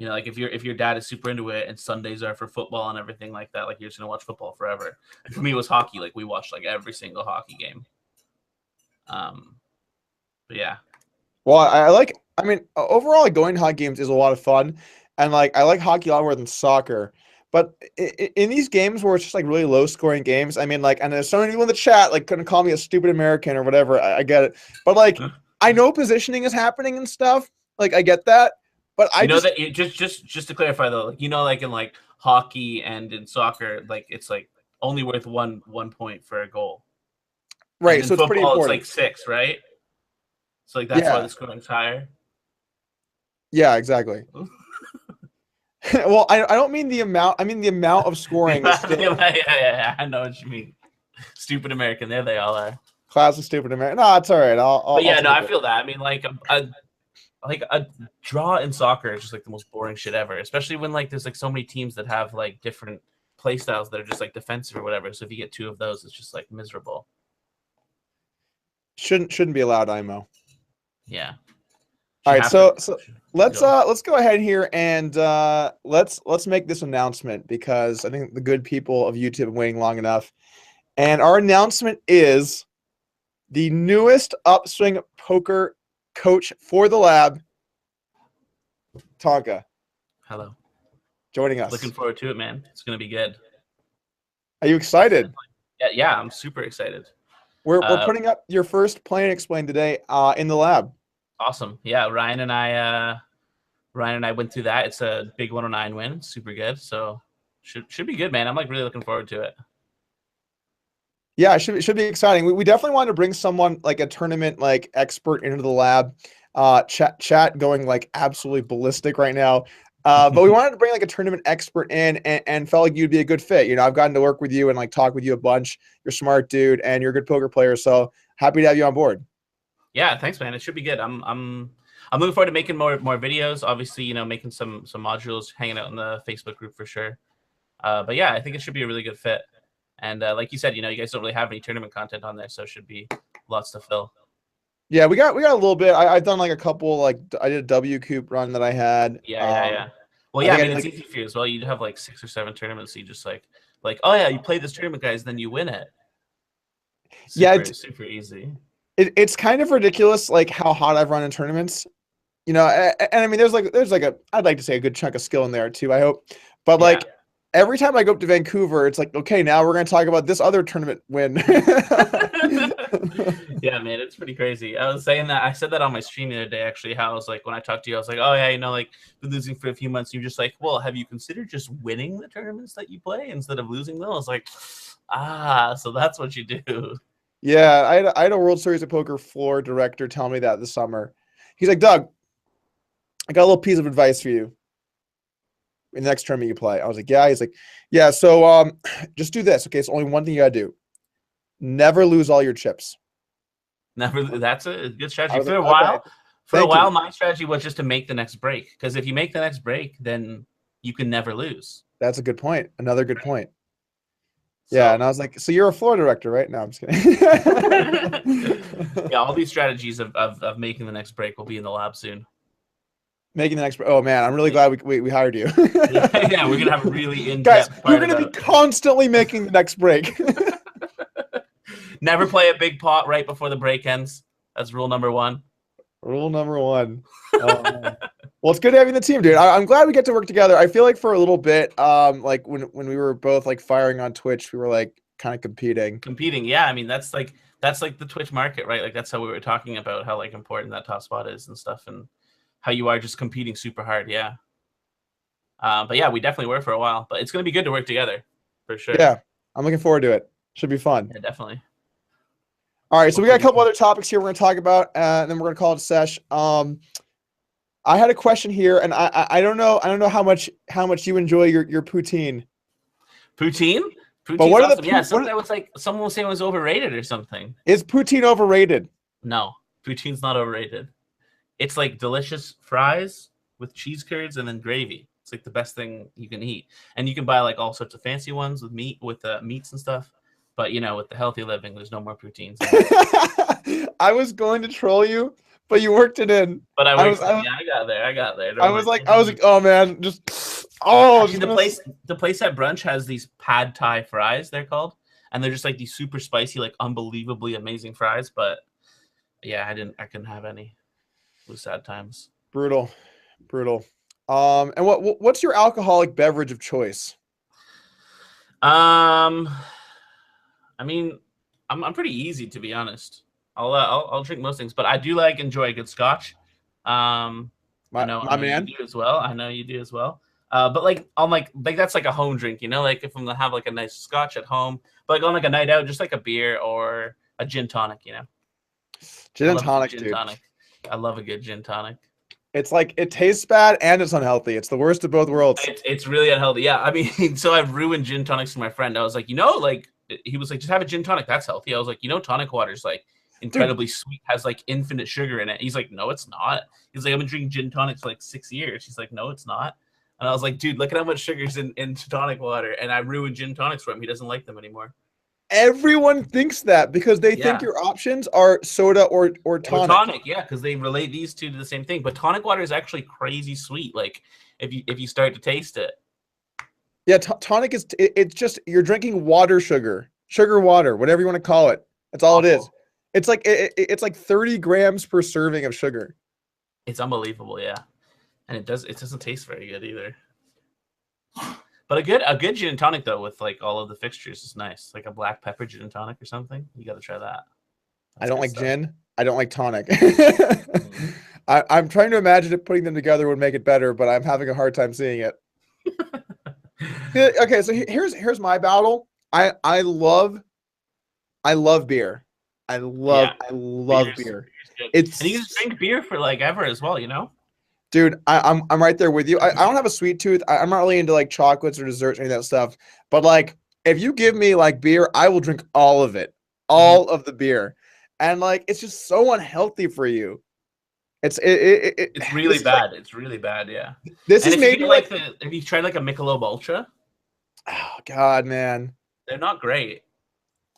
Like if your dad is super into it and Sundays are for football and everything like that, like you're just gonna watch football forever. And for me, it was hockey. Like we watched like every single hockey game. Um, but yeah, Well, I mean, overall, like going to hockey games is a lot of fun, and like I like hockey a lot more than soccer. But in these games where it's just like really low scoring games, I mean, like, and there's so many people in the chat like couldn't call me a stupid American or whatever. I get it, but like, I know positioning is happening and stuff. Like, I get that, but I just that just to clarify though, like like in like hockey and in soccer, like it's like only worth one point for a goal, and right. in So it's pretty football it's important. like six, right? So like that's why Yeah, the scoring's higher. yeah, exactly. Well, I don't mean the amount. I mean the amount of scoring is Yeah, still yeah, I know what you mean. Stupid American. There they all are. class of stupid American. No, it's all right. But I'll yeah, no, take I it. feel that. I mean, like a draw in soccer is just like the most boring shit ever. Especially when like there's like so many teams that have like different play styles that are just like defensive or whatever. So if you get two of those, it's just like miserable. Shouldn't be allowed, IMO. Yeah. All Should right, have to. so Go. let's go ahead here and let's make this announcement because I think the good people of YouTube have been waiting long enough. And our announcement is the newest upswing poker coach for the lab, Tonka, Hello. joining Looking us. forward to it, man. It's gonna be good. Are you excited? Yeah, I'm super excited. We're putting up your first Play and Explain today in the lab. Awesome. Yeah, Ryan and I went through that. It's a big 109 win. Super good. So should be good, man. I'm like really looking forward to it. Yeah, it should be exciting. We definitely want to bring someone like a tournament like expert into the lab. Chat going like absolutely ballistic right now. But we wanted to bring like a tournament expert in and felt like you'd be a good fit. You know, I've gotten to work with you and like talk with you a bunch. You're a smart dude and you're a good poker player. So happy to have you on board. Yeah, thanks, man. It should be good. I'm looking forward to making more videos. Obviously, you know, making some modules, hanging out in the Facebook group for sure. But yeah, I think it should be a really good fit. And like you said, you know, you guys don't really have any tournament content on there, so it should be lots to fill. Yeah, we got a little bit. I've done like a couple, like I did a W Coop run that I had. Yeah. Well, yeah, I mean, it's easy for you as well. You have like 6 or 7 tournaments. So you just like, oh yeah, you play this tournament, guys, then you win it. Super easy. It's kind of ridiculous, like how hot I've run in tournaments. You know, and I mean, there's like I'd like to say a good chunk of skill in there too, I hope. But like every time I go up to Vancouver, it's like, okay, now we're going to talk about this other tournament win. Yeah, man, it's pretty crazy. I was saying that, I said that on my stream the other day, actually, how I was like, when I talked to you, I was like, oh yeah, you know, like been losing for a few months. You're just like, well, have you considered just winning the tournaments that you play instead of losing them? I was like, so that's what you do. Yeah, I had a World Series of Poker floor director tell me that this summer. He's like, Doug, I got a little piece of advice for you in the next tournament you play. I was like, yeah. He's like, yeah, so just do this. Okay, it's only one thing you gotta do. Never lose all your chips. Never. That's a good strategy. For a while, my strategy was just to make the next break. Because if you make the next break, then you can never lose. That's a good point. Another good point. Yeah, and I was like, so you're a floor director, right? No, I'm just kidding. Yeah, all these strategies of making the next break will be in the lab soon. Making the next. Oh man, I'm really glad we hired you. Yeah, we're gonna have a really in-depth. Guys, you're gonna be constantly making the next break. Never play a big pot right before the break ends. That's rule number 1. Rule number 1. Well, it's good having the team, dude. I'm glad we get to work together. I feel like for a little bit, like when we were both like firing on Twitch, we were like kind of competing. Yeah. I mean, that's like the Twitch market, right? Like that's how we were talking about how like important that top spot is and stuff, and how you are just competing super hard. Yeah. But yeah, we definitely were for a while. But it's gonna be good to work together, for sure. Yeah, I'm looking forward to it. Should be fun. Yeah, definitely. All right, so we got a couple other topics here we're going to talk about, and then we're going to call it a sesh. I had a question here, and I don't know how much you enjoy your poutine. Poutine? But what are the something was like someone was saying it was overrated or something. Is poutine overrated? No, poutine's not overrated. It's like delicious fries with cheese curds and then gravy. It's like the best thing you can eat, and you can buy like all sorts of fancy ones with meats and stuff. But, you know, with the healthy living, there's no more poutines. I was going to troll you, but you worked it in. But I got there. I was like, oh man, actually, the place at brunch has these pad thai fries, they're called, and they're just like these super spicy, like unbelievably amazing fries. But yeah, I couldn't have any. It was sad times. Brutal. And what's your alcoholic beverage of choice? I mean, I'm pretty easy, to be honest. I'll drink most things, but I do enjoy a good scotch. I know you do as well. I know you do as well. But like on like that's like a home drink, you know, like if I'm gonna have like a nice scotch at home, but like on like a night out, just like a beer or a gin tonic, you know. Gin tonic, dude. I love a good gin tonic. It's like it tastes bad and it's unhealthy. It's the worst of both worlds. It's really unhealthy. Yeah, I mean, so I've ruined gin tonics for my friend. I was like, you know, like he was like, just have a gin tonic. That's healthy. I was like, you know, tonic water is like incredibly sweet, has like infinite sugar in it. He's like, no, it's not. He's like, I've been drinking gin tonics for like 6 years. He's like, no, it's not. And I was like, dude, look at how much sugar's in tonic water. And I ruined gin tonics for him. He doesn't like them anymore. Everyone thinks that because they think your options are soda or tonic. Yeah, because they relate these two to the same thing. But tonic water is actually crazy sweet. Like if you start to taste it. Yeah, tonic is it's just you're drinking water, sugar water, whatever you want to call it. That's all it is. It's like it's like 30 grams per serving of sugar. It's unbelievable, yeah, and it doesn't taste very good either. But a good gin and tonic though, with like all of the fixtures, is nice. Like a black pepper gin and tonic or something. You got to try that. I don't like gin. I don't like tonic. I'm trying to imagine if putting them together would make it better, but I'm having a hard time seeing it. Okay, so here's my battle. I love I love beer. Yeah, I love beer's beer. good, and you can just It's drink beer for like ever as well. You know. dude, I'm right there with you. I don't have a sweet tooth. I'm not really into like chocolates or desserts or any of that stuff. But like, if you give me like beer, I will drink all of it, Mhm. all of the beer, and like it's just so unhealthy for you. It's really this is like bad. It's really bad. Yeah. this And is if you maybe get like like if you tried like a Michelob Ultra, oh God, man. they're not great.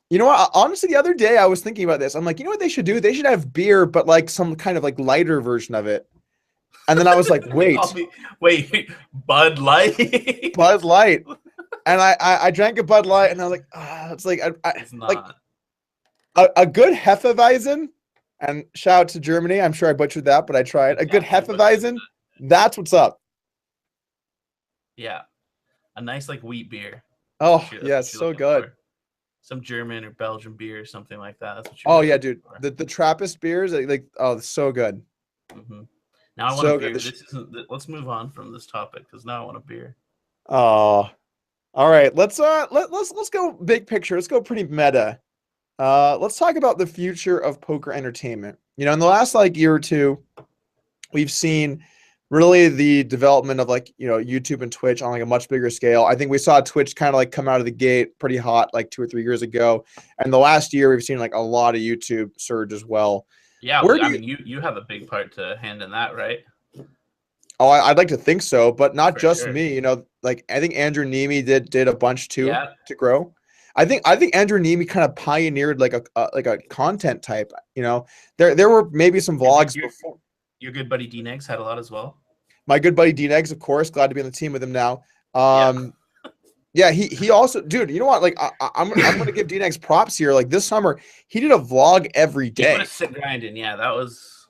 You know what? Honestly, the other day I was thinking about this. I'm like, you know what they should do? They should have beer, but like some kind of like lighter version of it. And then I was like, They call wait, me wait Bud Light. Bud Light. And I drank a Bud Light, and I was like, ah, it's like It's like not. a good Hefeweizen. And shout out to Germany. I'm sure I butchered that, but I tried. A good Yeah, you butchered Hefeweizen. That's what's up. Yeah, a nice like wheat beer. Oh That's yeah, what you're so looking good. for. Some German or Belgian beer or something like that. That's what you're Oh really yeah, looking dude. for. The Trappist beers, like oh, it's so good. Hmm. Now I want a So good. beer. This isn't. Let's move on from this topic because now I want a beer. Oh, all right. Let's go big picture. Let's go pretty meta. Let's talk about the future of poker entertainment. You know, in the last like year or two, we've seen really the development of like, you know, YouTube and Twitch on like a much bigger scale. I think we saw Twitch kind of like come out of the gate pretty hot like 2 or 3 years ago. And the last year we've seen like a lot of YouTube surge as well. Yeah, Where do I you mean, you have a big part to hand in that, right? Oh, I'd like to think so, but not For just sure. me. You know, like I think Andrew Nemi did a bunch too Yeah, to grow. I think Andrew Nemi kind of pioneered like a content type. You know, there were maybe some your vlogs your, before. your good buddy D Negs had a lot as well. My good buddy D Negs, of course, glad to be on the team with him now. Yeah, Yeah, he also, dude. You know what? Like I'm gonna give D Negs props here. Like this summer, he did a vlog every he put a day. sick grind in. Yeah, that was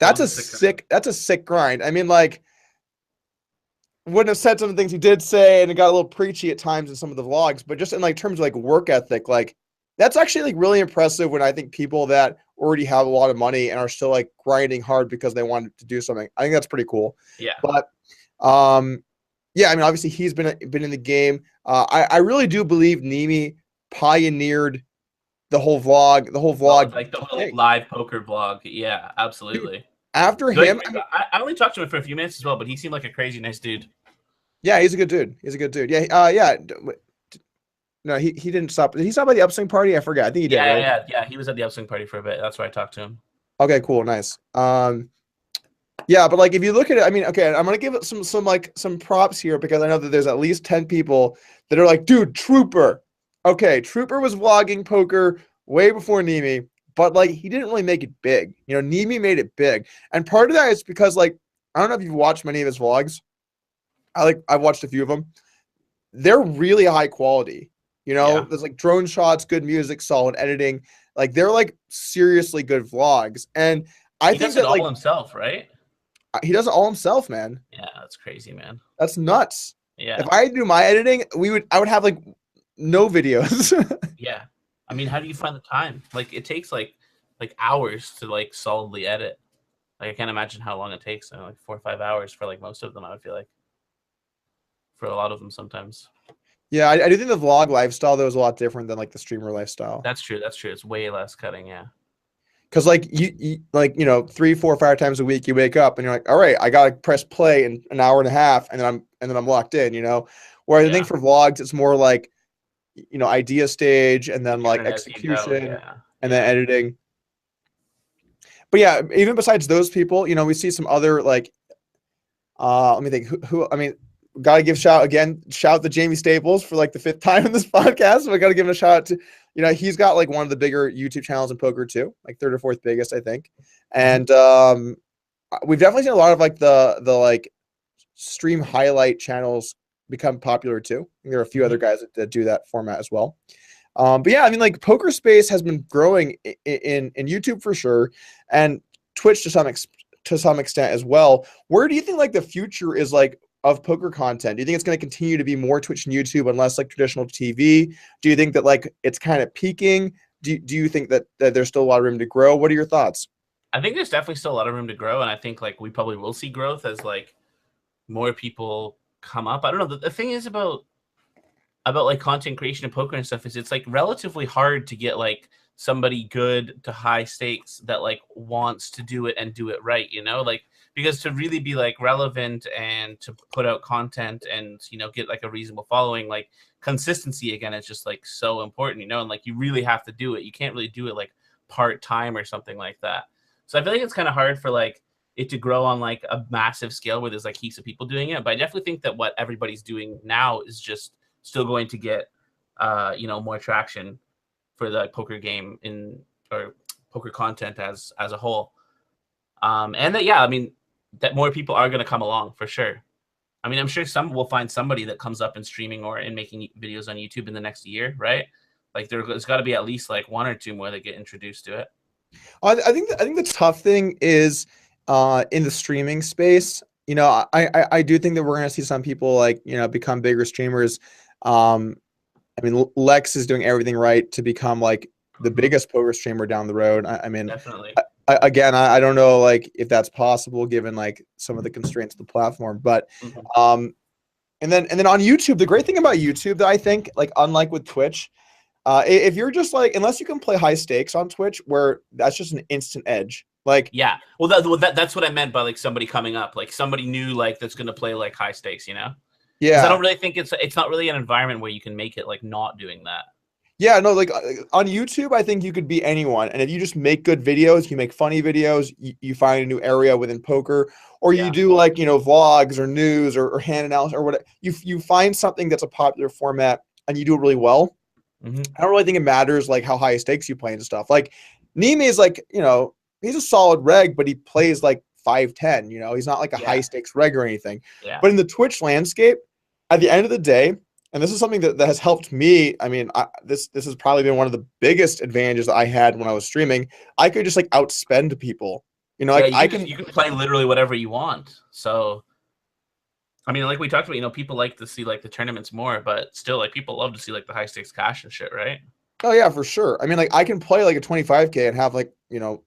a sick grind. That's a sick grind. I mean, like wouldn't have said some of the things he did say, and it got a little preachy at times in some of the vlogs, but just in like terms of like work ethic, like that's actually like really impressive when I think people that already have a lot of money and are still like grinding hard because they wanted to do something. I think that's pretty cool. Yeah, But yeah, I mean obviously he's been in the game. I really do believe Nemi pioneered the whole vlog like the whole thing. live poker vlog. Yeah, Dude, absolutely. after Like him, I mean, I only talked to him for a few minutes as well, but he seemed like a crazy nice dude. yeah, he's a good dude. He's a good dude. Yeah, yeah. No, he didn't stop. Did he stop by the upswing party? I forgot. I think he did, right? Yeah. He was at the upswing party for a bit. That's where I talked to him. Okay, cool, nice. Yeah, but like if you look at it, I mean, okay, I'm gonna give it some props here because I know that there's at least 10 people that are like, dude, Trooper. Okay, Trooper was vlogging poker way before Nemi, but like he didn't really make it big. You know, Nemi made it big, and part of that is because like I don't know if you've watched many of his vlogs. I've watched a few of them. They're really high quality. You know, Yeah, there's like drone shots, good music, solid editing. Like they're like seriously good vlogs. And I he think does it that all like himself, right? he does it all himself, man. Yeah, that's crazy, man. That's nuts. If Yeah, I do my editing, I would have like no videos. yeah. I mean, how do you find the time? Like, it takes like hours to like solidly edit. Like, I can't imagine how long it takes. Like 4 or 5 hours for like most of them. I would feel like for a lot of them sometimes. Yeah, I do think the vlog lifestyle though is a lot different than like the streamer lifestyle. That's true. That's true. It's way less cutting. Yeah. Because like you like 3, 4, 5 times a week you wake up and you're like, all right, I gotta press play in an hour and a half, and then I'm locked in. Whereas I Yeah. think for vlogs it's more like idea stage and then like Figuring it out as you go, execution yeah. and then editing. But yeah, even besides those people, we see some other like let me think who I mean, gotta give shout to Jamie Staples for like the 5th time in this podcast. So I gotta give him a shout out to he's got like one of the bigger YouTube channels in poker too, like 3rd or 4th biggest, I think. And we've definitely seen a lot of like the like stream highlight channels become popular too. There are a few other guys that do that format as well. But yeah, I mean, like poker space has been growing in YouTube for sure, and Twitch to some extent as well. Where do you think like the future is like of poker content? Do you think it's going to continue to be more Twitch and YouTube and less like traditional TV? Do you think that like it's kind of peaking? Do you think that there's still a lot of room to grow? What are your thoughts? I think there's definitely still a lot of room to grow, and I think like we probably will see growth as like more people come up. I don't know. The thing is about about like content creation and poker and stuff is it's like relatively hard to get like somebody good to high stakes that like wants to do it and do it right, you know, like because to really be like relevant and to put out content and, you know, get like a reasonable following, like consistency again is just like so important, you know, and like you really have to do it. You can't really do it like part-time or something like that. So I feel like it's kind of hard for like it to grow on like a massive scale where there's like heaps of people doing it. But I definitely think that what everybody's doing now is just still going to get you know, more traction for the poker game in or poker content as a whole. And that, yeah, I mean, that more people are going to come along for sure. I mean, I'm sure some will find somebody that comes up in streaming or in making videos on YouTube in the next year, right? Like there's got to be at least like one or two more that get introduced to it. I think the tough thing is in the streaming space. You know, I do think that we're going to see some people like, you know, become bigger streamers. I mean, Lex is doing everything right to become like the biggest poker streamer down the road. I mean, definitely. Again, I don't know like if that's possible given like some of the constraints of the platform, but and then on YouTube, the great thing about YouTube that I think, like unlike with Twitch, if you're just like, unless you can play high stakes on Twitch, where that's just an instant edge. Like, yeah, well, that's what I meant by like somebody coming up, like somebody new, like that's gonna play like high stakes, you know? Yeah, I don't really think it's not really an environment where you can make it like not doing that. Yeah, no, like on YouTube, I think you could be anyone. And if you just make good videos, you make funny videos, you find a new area within poker, or you do like, you know, vlogs or news or hand analysis or whatever. You find something that's a popular format and you do it really well. I don't really think it matters like how high stakes you play and stuff. Like Nime is like, you know, he's a solid reg, but he plays like 5-10, you know, he's not like a high stakes reg or anything. But in the Twitch landscape, at the end of the day, and this is something that has helped me. I mean, this has probably been one of the biggest advantages that I had when I was streaming. I could just like outspend people. You know, like you can play literally whatever you want. So, I mean, like we talked about, you know, people like to see like the tournaments more, but still, like people love to see like the high stakes cash and shit, right? Oh yeah, for sure. I mean, like I can play like a 25K and have like, you know,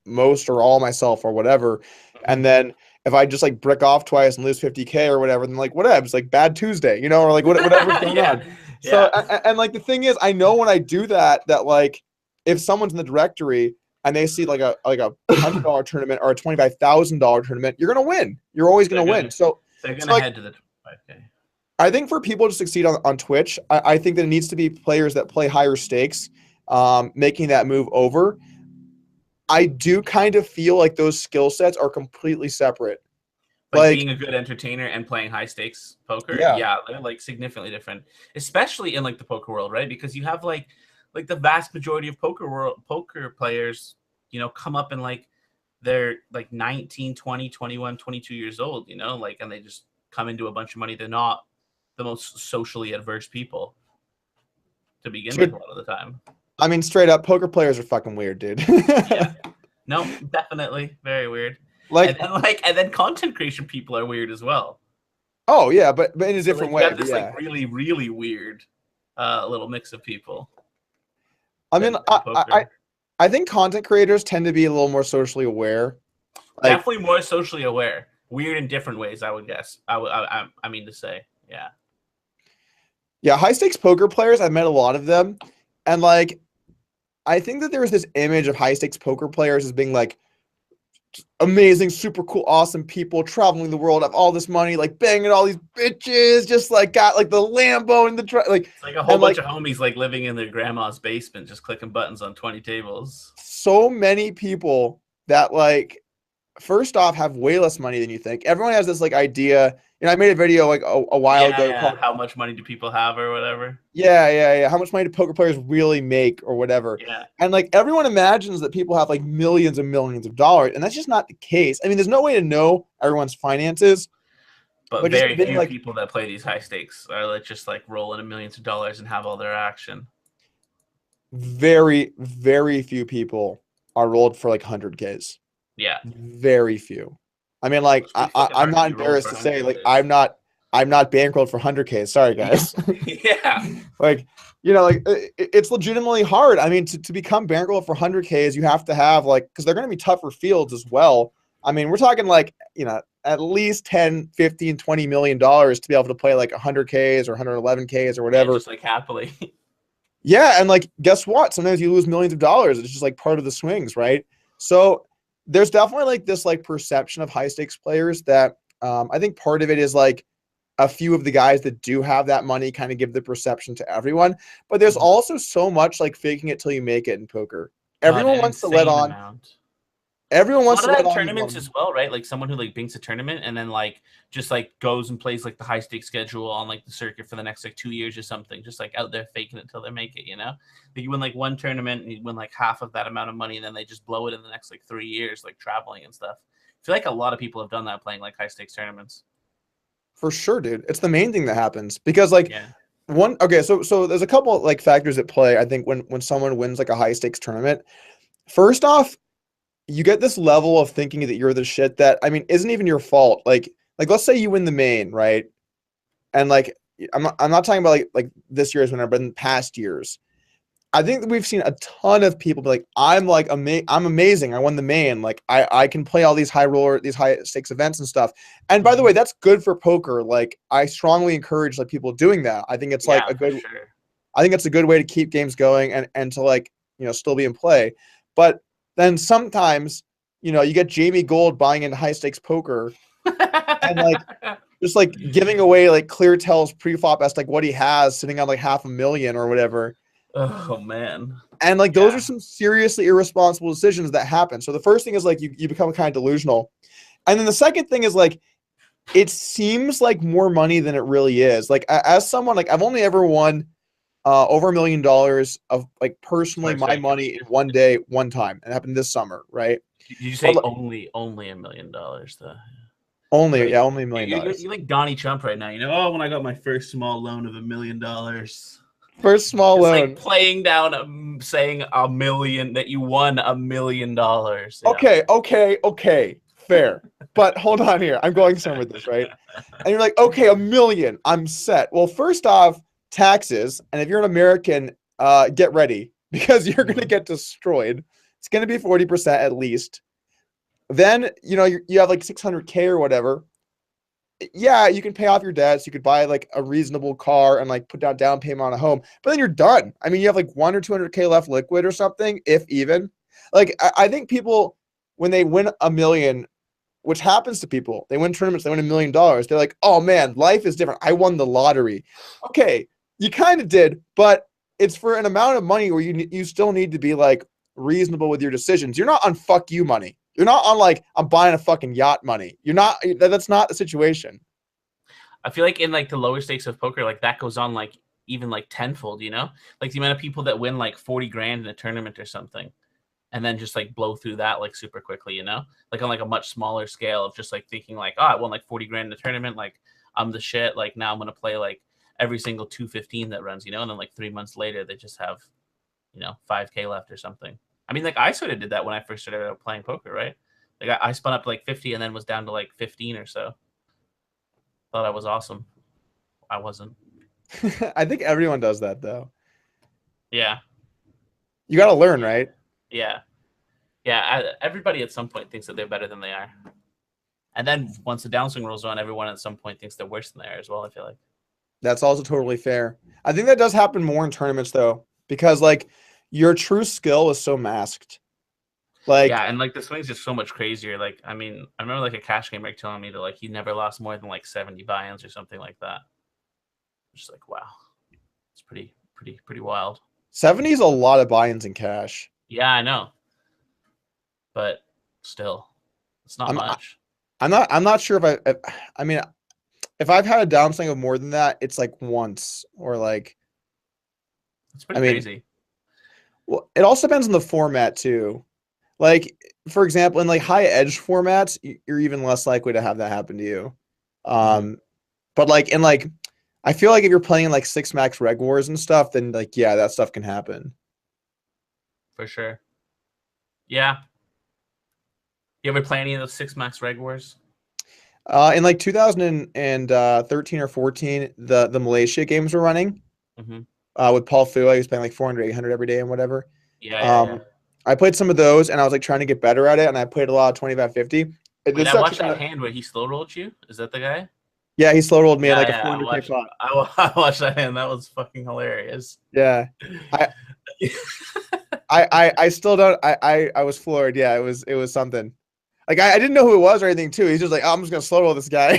most or all myself or whatever, and then if I just like brick off twice and lose 50K or whatever, then like whatever, it's like bad Tuesday, you know, or like whatever's going on. So and like the thing is, I know when I do that like if someone's in the directory and they see like a $100 tournament or a $25,000 tournament, you're gonna win. You're always gonna win. So they're gonna head to the 25K. I think for people to succeed on Twitch, I think that it needs to be players that play higher stakes, making that move over. I do kind of feel like those skill sets are completely separate. Like being a good entertainer and playing high stakes poker, yeah, they're like significantly different, especially in like the poker world, right? Because you have like the vast majority of poker players, you know, come up in like they're like 19, 20, 21, 22 years old, you know, like, and they just come into a bunch of money. They're not the most socially adverse people to begin with a lot of the time. I mean, straight up, poker players are fucking weird, dude. Yeah. No, definitely very weird. Like, and then content creation people are weird as well. Oh yeah, but in a different way. This like really, really weird little mix of people. I mean, I think content creators tend to be a little more socially aware. Like, definitely more socially aware. Weird in different ways, I would guess. I mean to say, yeah. Yeah, high stakes poker players. I've met a lot of them, and like, I think that there was this image of high stakes poker players as being like amazing, super cool, awesome people traveling the world, have all this money, like banging all these bitches, just like got like the Lambo and the like. It's like a whole bunch of homies like living in their grandma's basement, just clicking buttons on 20 tables. So many people that like, first off, have way less money than you think. Everyone has this like idea. You know, I made a video like a while ago called "How much money do people have" or whatever. Yeah. How much money do poker players really make or whatever? Yeah. And like everyone imagines that people have like millions and millions of dollars, and that's just not the case. I mean, there's no way to know everyone's finances. But very few people that play these high stakes are like just like rolling in millions of dollars and have all their action. Very, very few people are rolled for like 100Ks. Yeah. Very few. I mean, like, I'm not embarrassed to say, like, I'm not bankrolled for 100K. Sorry, guys. Yeah. Like, you know, like, it's legitimately hard. I mean, to become bankrolled for 100Ks, you have to have, like, because they're going to be tougher fields as well. I mean, we're talking like, at least 10, 15, 20 million dollars to be able to play like 100Ks or 111Ks or whatever. just like happily. Yeah, and like, guess what? Sometimes you lose millions of dollars. It's just like part of the swings, right? So there's definitely like this like perception of high stakes players that I think part of it is like a few of the guys that do have that money kind of give the perception to everyone. But there's also so much like faking it till you make it in poker. Everyone wants to let on. Everyone wants to let on tournaments as well, right? Like someone who like banks a tournament and then like just like goes and plays like the high stakes schedule on like the circuit for the next like 2 years or something, just like out there faking it until they make it, Like you win like one tournament and you win like half of that amount of money and then they just blow it in the next like 3 years, like traveling and stuff. I feel like a lot of people have done that playing like high stakes tournaments. For sure, dude. It's the main thing that happens because like so there's a couple like factors at play. I think when someone wins like a high stakes tournament, first off, you get this level of thinking that you're the shit that, I mean, isn't even your fault. Like let's say you win the main, right? And like, I'm not talking about like this year's winner, but in past years, I think that we've seen a ton of people be like, I'm amazing. I won the main. Like I can play all these these high stakes events and stuff. And by the way, that's good for poker. Like I strongly encourage like people doing that. I think it's like I think it's a good way to keep games going and to like, still be in play. But then sometimes, you get Jamie Gold buying into high stakes poker and like just like giving away like clear tells pre-flop as like what he has sitting on like $500,000 or whatever. Oh man. And like those are some seriously irresponsible decisions that happen. So the first thing is like you become kind of delusional. And then the second thing is like it seems like more money than it really is. Like as someone, like I've only ever won over $1 million of like personally my money in one day, one time. It happened this summer, right? Did you say only $1 million though? Only, right? Yeah, only $1 million. You're like Donnie Trump right now. Oh, when I got my first small loan of $1 million. First small loan. Like playing down, saying $1 million that you won $1 million. Yeah. Okay. Fair. But hold on here. I'm going somewhere with this, right? And you're like, okay, $1 million. I'm set. Well, first off, taxes. And if you're an American, get ready because you're going to get destroyed. It's going to be 40% at least. Then, you have like 600K or whatever. Yeah, you can pay off your debts. You could buy like a reasonable car and like put down payment on a home, but then you're done. I mean, you have like 1 or 200K left liquid or something, if even. Like, I think people, when they win $1 million, which happens to people, they win tournaments, they win $1 million. They're like, oh man, life is different. I won the lottery. Okay, you kind of did, but it's for an amount of money where you still need to be like reasonable with your decisions. You're not on fuck you money. You're not on like, I'm buying a fucking yacht money. You're not, that's not the situation. I feel like in like the lower stakes of poker, like that goes on like even like tenfold, like the amount of people that win like 40 grand in a tournament or something and then just like blow through that like super quickly, like on like a much smaller scale of just like thinking like, oh, I won like 40 grand in a tournament. Like I'm the shit. Like now I'm going to play like every single 215 that runs, and then like 3 months later, they just have, 5K left or something. I mean, like I sort of did that when I first started out playing poker, right? Like I spun up to like 50 and then was down to like 15 or so. Thought I was awesome. I wasn't. I think everyone does that though. Yeah. You got to learn, right? Yeah. Yeah. Everybody at some point thinks that they're better than they are. And then once the downswing rolls on, everyone at some point thinks they're worse than they are as well, I feel like. That's also totally fair. I think that does happen more in tournaments though, because like your true skill is so masked. Like, yeah, and like the swing's just so much crazier. Like, I mean, I remember like a cash game like telling me that like he never lost more than like 70 buy-ins or something like that. Just like, wow, it's pretty wild. 70 is a lot of buy-ins in cash. Yeah, I know, but still, it's not much. I'm not sure I mean, if I've had a downswing of more than that, it's like once or like. It's pretty crazy. Well, it also depends on the format too. Like, for example, in like high edge formats, you're even less likely to have that happen to you. But like in like, I feel like if you're playing in like 6 max reg wars and stuff, then like, yeah, that stuff can happen. For sure. Yeah. You ever play any of those 6 max reg wars? In like 2013 or 14, the Malaysia games were running with Paul Fu. I was playing like 400, 800 every day and whatever. Yeah. I played some of those and I was like trying to get better at it. And I played a lot of 25-50. Wait, I watched that hand where he slow rolled you. Is that the guy? Yeah, he slow rolled me in Yeah, like a yeah. 400K pot. I watched that hand. That was fucking hilarious. Yeah. I I still don't I was floored. Yeah, it was something. Like I didn't know who it was or anything too. He's just like, oh, I'm just gonna slow roll this guy.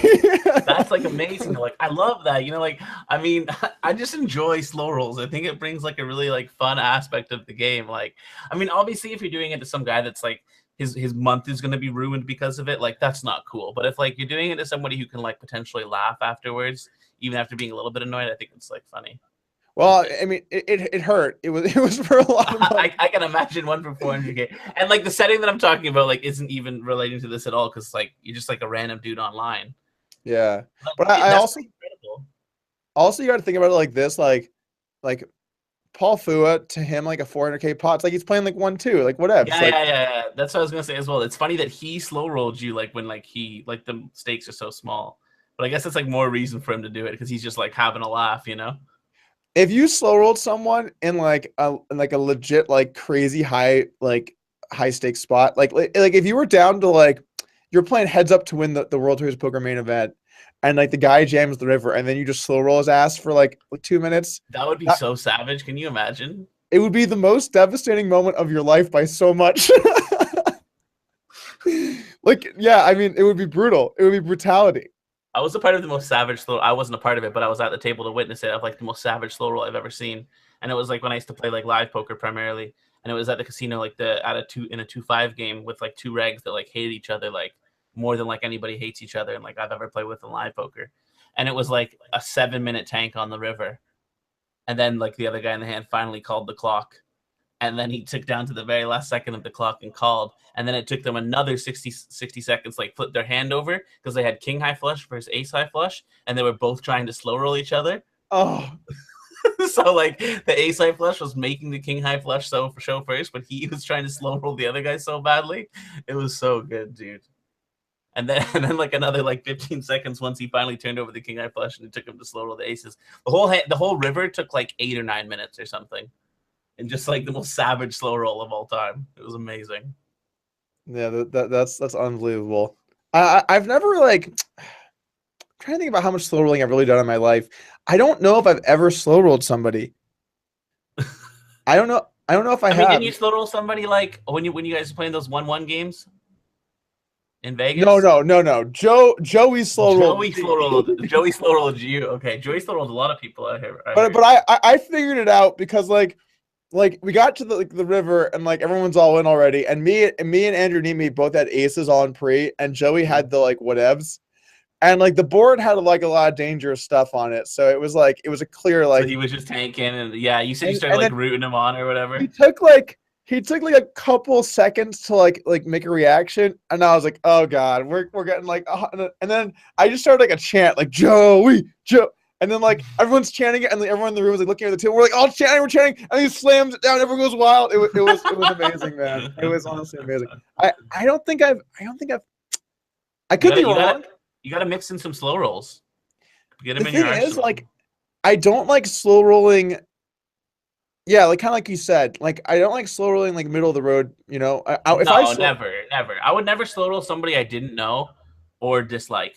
That's like amazing. Like I love that. You know, like I mean, I just enjoy slow rolls. I think it brings like a really like fun aspect of the game. Like, I mean, obviously if you're doing it to some guy that's like his month is gonna be ruined because of it, like that's not cool. But if like you're doing it to somebody who can like potentially laugh afterwards, even after being a little bit annoyed, I think it's like funny. Well, I mean, it hurt. It was for a lot of money. I can imagine one for 400K. And like the setting that I'm talking about, like, isn't even relating to this at all because like you're just like a random dude online. Yeah, but I also incredible. Also you got to think about it like this, like Paul Fua to him like a 400K pot. It's like he's playing like 1-2, like whatever. Yeah, Like, yeah. That's what I was gonna say as well. It's funny that he slow rolled you like when like he like the stakes are so small. But I guess it's like more reason for him to do it because he's just like having a laugh, you know. if you slow rolled someone in like a legit like crazy high stakes spot, like if you were down to like you're playing heads up to win the World Tours Poker main event, and like the guy jams the river, and then you just slow roll his ass for like 2 minutes. That would be so savage. Can you imagine? It would be the most devastating moment of your life by so much. Like, yeah, I mean, it would be brutal. It would be brutality. I was a part of the most savage slow. I wasn't a part of it, but I was at the table to witness it of like the most savage slow roll I've ever seen. And it was like when I used to play like live poker primarily, and it was at the casino, like at a 2-5 game with like two regs that like hated each other like more than like anybody hates each other and like I've ever played with in live poker. And it was like a 7-minute tank on the river, and then like the other guy in the hand finally called the clock. And then he took down to the very last second of the clock and called. And then it took them another 60 seconds, like flip their hand over because they had king high flush versus ace high flush. And they were both trying to slow roll each other. Oh, So like the ace high flush was making the king high flush show first, but he was trying to slow roll the other guy so badly. It was so good, dude. And then like another like 15 seconds once he finally turned over the king high flush and it took him to slow roll the aces. The whole river took like 8 or 9 minutes or something. And just like the most savage slow roll of all time. It was amazing. Yeah, that's unbelievable. I've never like I'm trying to think about how much slow rolling I've really done in my life. I don't know if I've ever slow rolled somebody. I don't know. I don't know if I have. Didn't you slow roll somebody like when you guys were playing those 1-1 games in Vegas? No. Joey slow rolled. Joey slow rolled you. Okay, Joey slow rolled a lot of people out here. But I figured it out because like we got to the river and like everyone's all in already, and me and Andrew Nemi both had aces on pre, and Joey had the like whatevs, and like the board had like a lot of dangerous stuff on it, so it was a clear like. So he was just tanking, and yeah, you said you started like rooting him on or whatever. He took like a couple seconds to like make a reaction, and I was like, oh god, we're getting like, and then I just started like a chant like Joey. And then like everyone's chanting it, and like, everyone in the room was like looking at the table. We're like all chanting, we're chanting, and he slams it down. Everyone goes wild. It was amazing, man. It was honestly amazing. I could be wrong. You got to mix in some slow rolls. Get them in your arsenal. The thing is, like, I don't like slow rolling. Yeah, like kind of like you said, like I don't like slow rolling like middle of the road. You know, never. I would never slow roll somebody I didn't know or dislike.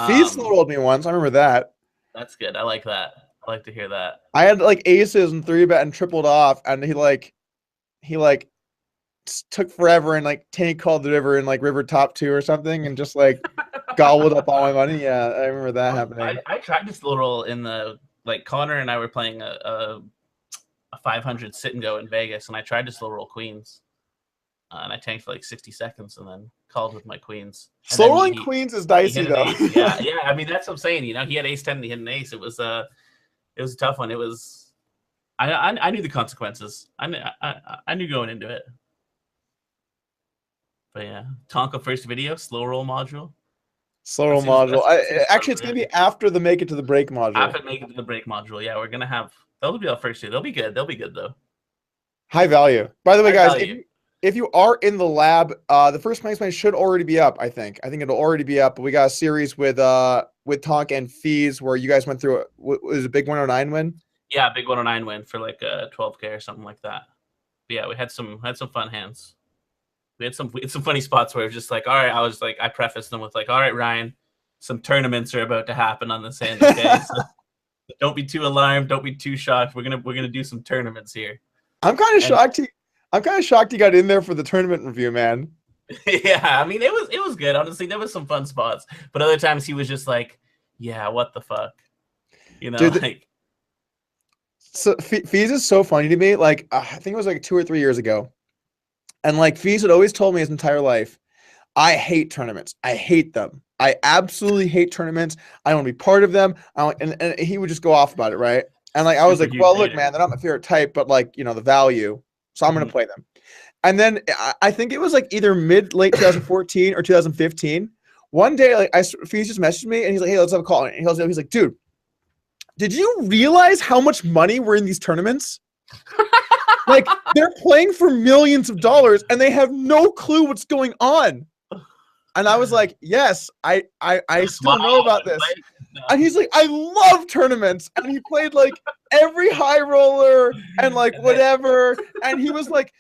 Fee slow rolled me once. I remember that. That's good. I like that. I like to hear that. I had like aces and 3-bet and tripled off, and he took forever and like tank called the river in like river top 2 or something, and just like gobbled up all my money. Yeah, I remember that happening. I tried to slow roll in the like Connor and I were playing a 500 sit and go in Vegas, and I tried to slow roll queens. And I tanked for like 60 seconds and then called with my queens. Slow rolling queens is dicey though. Yeah. I mean, that's what I'm saying. You know, he had ace 10 and he had an ace. It was a tough one. It was. I knew the consequences. I knew going into it. But yeah, Tonka first video, slow roll module. Slow roll module. Actually, it's gonna be after the make it to the break module. After make it to the break module, yeah, we're gonna have. They'll be our first two. They'll be good. They'll be good though. High value. By the way, guys, if you are in the lab, the first place match should already be up. I think it'll already be up. But we got a series with Tonka and Fees where you guys went through. It was a big 109 win. Yeah, big 109 win for like 12K or something like that. But yeah, we had some fun hands. We had some funny spots where it was just like, all right, I prefaced them with like, all right, Ryan, some tournaments are about to happen on this end, okay? So don't be too alarmed, don't be too shocked. We're gonna do some tournaments here. I'm kind of shocked. I'm kind of shocked he got in there for the tournament review, man. Yeah, I mean, it was good. Honestly, there was some fun spots, but other times he was just like, yeah, what the fuck, you know, Dude, like. So Fees is so funny to me. Like I think it was like 2 or 3 years ago, and like Fees had always told me his entire life, I hate tournaments. I hate them. I absolutely hate tournaments. I don't want to be part of them. And he would just go off about it, right? And like I was like, well, look, man, they're not my favorite type, but like the value, so I'm gonna play them. And then I think it was like either late 2014 or 2015. One day, like Fees just messaged me and he's like, hey, let's have a call. And he's like, dude, did you realize how much money we're in these tournaments? Like they're playing for millions of dollars and they have no clue what's going on. And I was like, yes, I still know about this. And he's like, I love tournaments. And he played like every high roller and like whatever. And he was like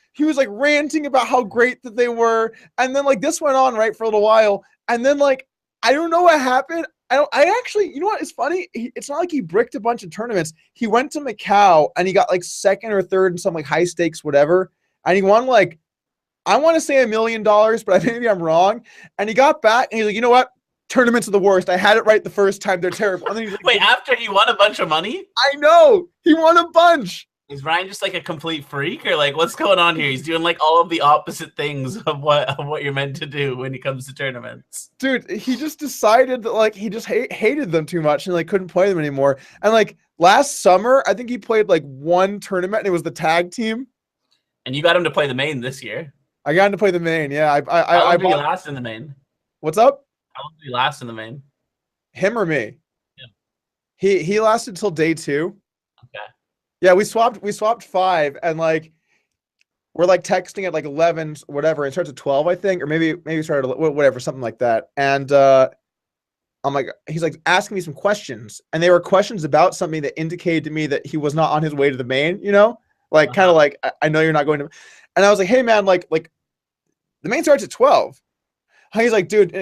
ranting about how great that they were. And then like this went on right for a little while. And then like, I don't know what happened. I actually, you know what? It's funny. It's not like he bricked a bunch of tournaments. He went to Macau and he got like second or third in some like high stakes, whatever. And he won like, I want to say $1 million, but maybe I'm wrong. And he got back and he's like, you know what? Tournaments are the worst. I had it right the first time. They're terrible. And then he's like, wait, after he won a bunch of money? I know. He won a bunch. Is Ryan just like a complete freak, or like what's going on here? He's doing like all of the opposite things of what you're meant to do when it comes to tournaments. Dude, he just decided that like he just hated them too much and like couldn't play them anymore. And like last summer, I think he played like one tournament and it was the tag team. And you got him to play the main this year. I got him to play the main. Yeah, I bought last in the main. What's up? How long did he last in the main? Him or me? Yeah. He lasted till day 2. Okay. Yeah, we swapped 5 and like we're like texting at like 11 whatever. It starts at 12, I think, or maybe started at whatever, something like that. And I'm like, he's like asking me some questions, and they were questions about something that indicated to me that he was not on his way to the main, like kind of like, I know you're not going to. And I was like, hey man, like the main starts at 12. He's like, dude.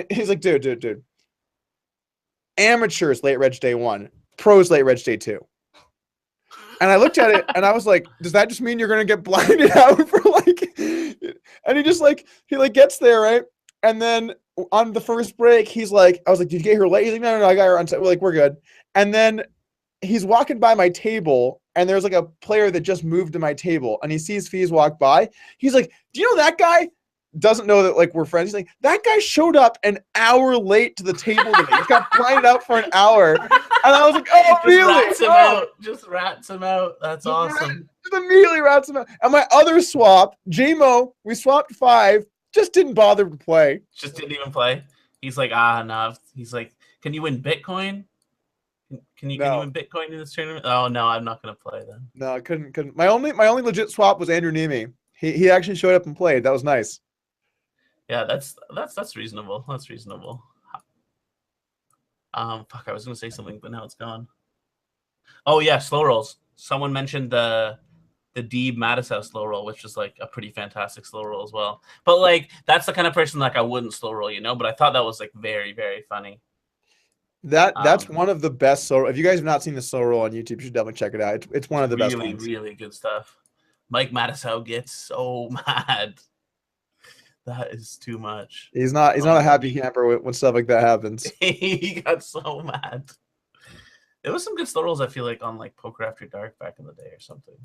Amateurs late reg day 1, pros late reg day 2. And I looked at it and I was like, does that just mean you're going to get blinded out for like, and he gets there, right? And then on the first break, he's like, I was like, did you get here late? He's like, no, I got here on time. We're like, we're good. And then he's walking by my table and there's like a player that just moved to my table and he sees Fees walk by. He's like, do you know that guy? Doesn't know that like we're friends. He's like, that guy showed up an hour late to the table today. He got blinded out for an hour. And I was like, oh, really? Just rats him out. That's awesome. Just immediately rats him out. And my other swap, JMO, we swapped 5, just didn't bother to play. Just didn't even play. He's like, no. He's like, can you win Bitcoin? Can you win Bitcoin in this tournament? Oh no, I'm not gonna play then. No, I couldn't. My only legit swap was Andrew Nemi. He actually showed up and played. That was nice. Yeah, that's reasonable. That's reasonable. Fuck, I was gonna say something, but now it's gone. Oh yeah, slow rolls. Someone mentioned the Deeb Mattisau slow roll, which is like a pretty fantastic slow roll as well. But like that's the kind of person like I wouldn't slow roll, But I thought that was like very, very funny. That's one of the best slow. If you guys have not seen the slow roll on YouTube, you should definitely check it out. It's one of the best ones. Really good stuff. Mike Mattisau gets so mad. That is too much. He's not a happy camper when stuff like that happens. He got so mad. There was some good slow rolls, I feel like, on like Poker After Dark back in the day or something.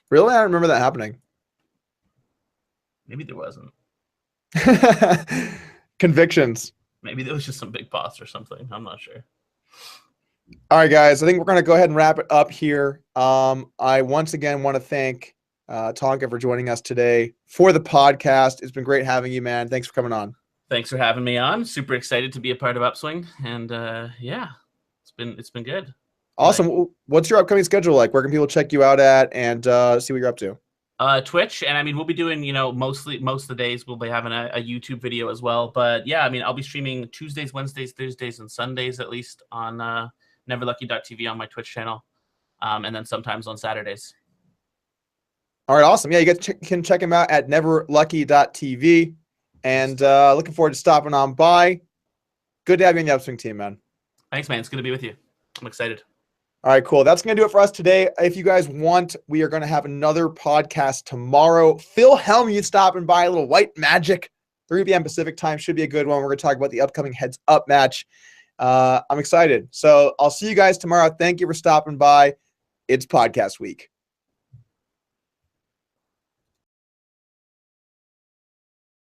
Really? I don't remember that happening. Maybe there wasn't. Convictions. Maybe there was just some big pots or something. I'm not sure. All right, guys. I think we're going to go ahead and wrap it up here. I once again want to thank Tonka for joining us today for the podcast. It's been great having you, man. Thanks for coming on. Thanks for having me on. Super excited to be a part of Upswing, and yeah, it's been good. Awesome. Like, what's your upcoming schedule like? Where can people check you out at and see what you're up to? Twitch, and I mean we'll be doing most of the days we'll be having a YouTube video as well. But yeah, I mean I'll be streaming Tuesdays, Wednesdays, Thursdays, and Sundays at least on neverlucky.tv on my Twitch channel, and then sometimes on Saturdays. All right, awesome. Yeah, you guys can check him out at neverlucky.tv. And looking forward to stopping on by. Good to have you on the Upswing team, man. Thanks, man. It's good to be with you. I'm excited. All right, cool. That's going to do it for us today. If you guys want, we are going to have another podcast tomorrow. Phil Hellmuth stopping by, a little white magic, 3 p.m. Pacific time. Should be a good one. We're going to talk about the upcoming Heads Up match. I'm excited. So I'll see you guys tomorrow. Thank you for stopping by. It's podcast week.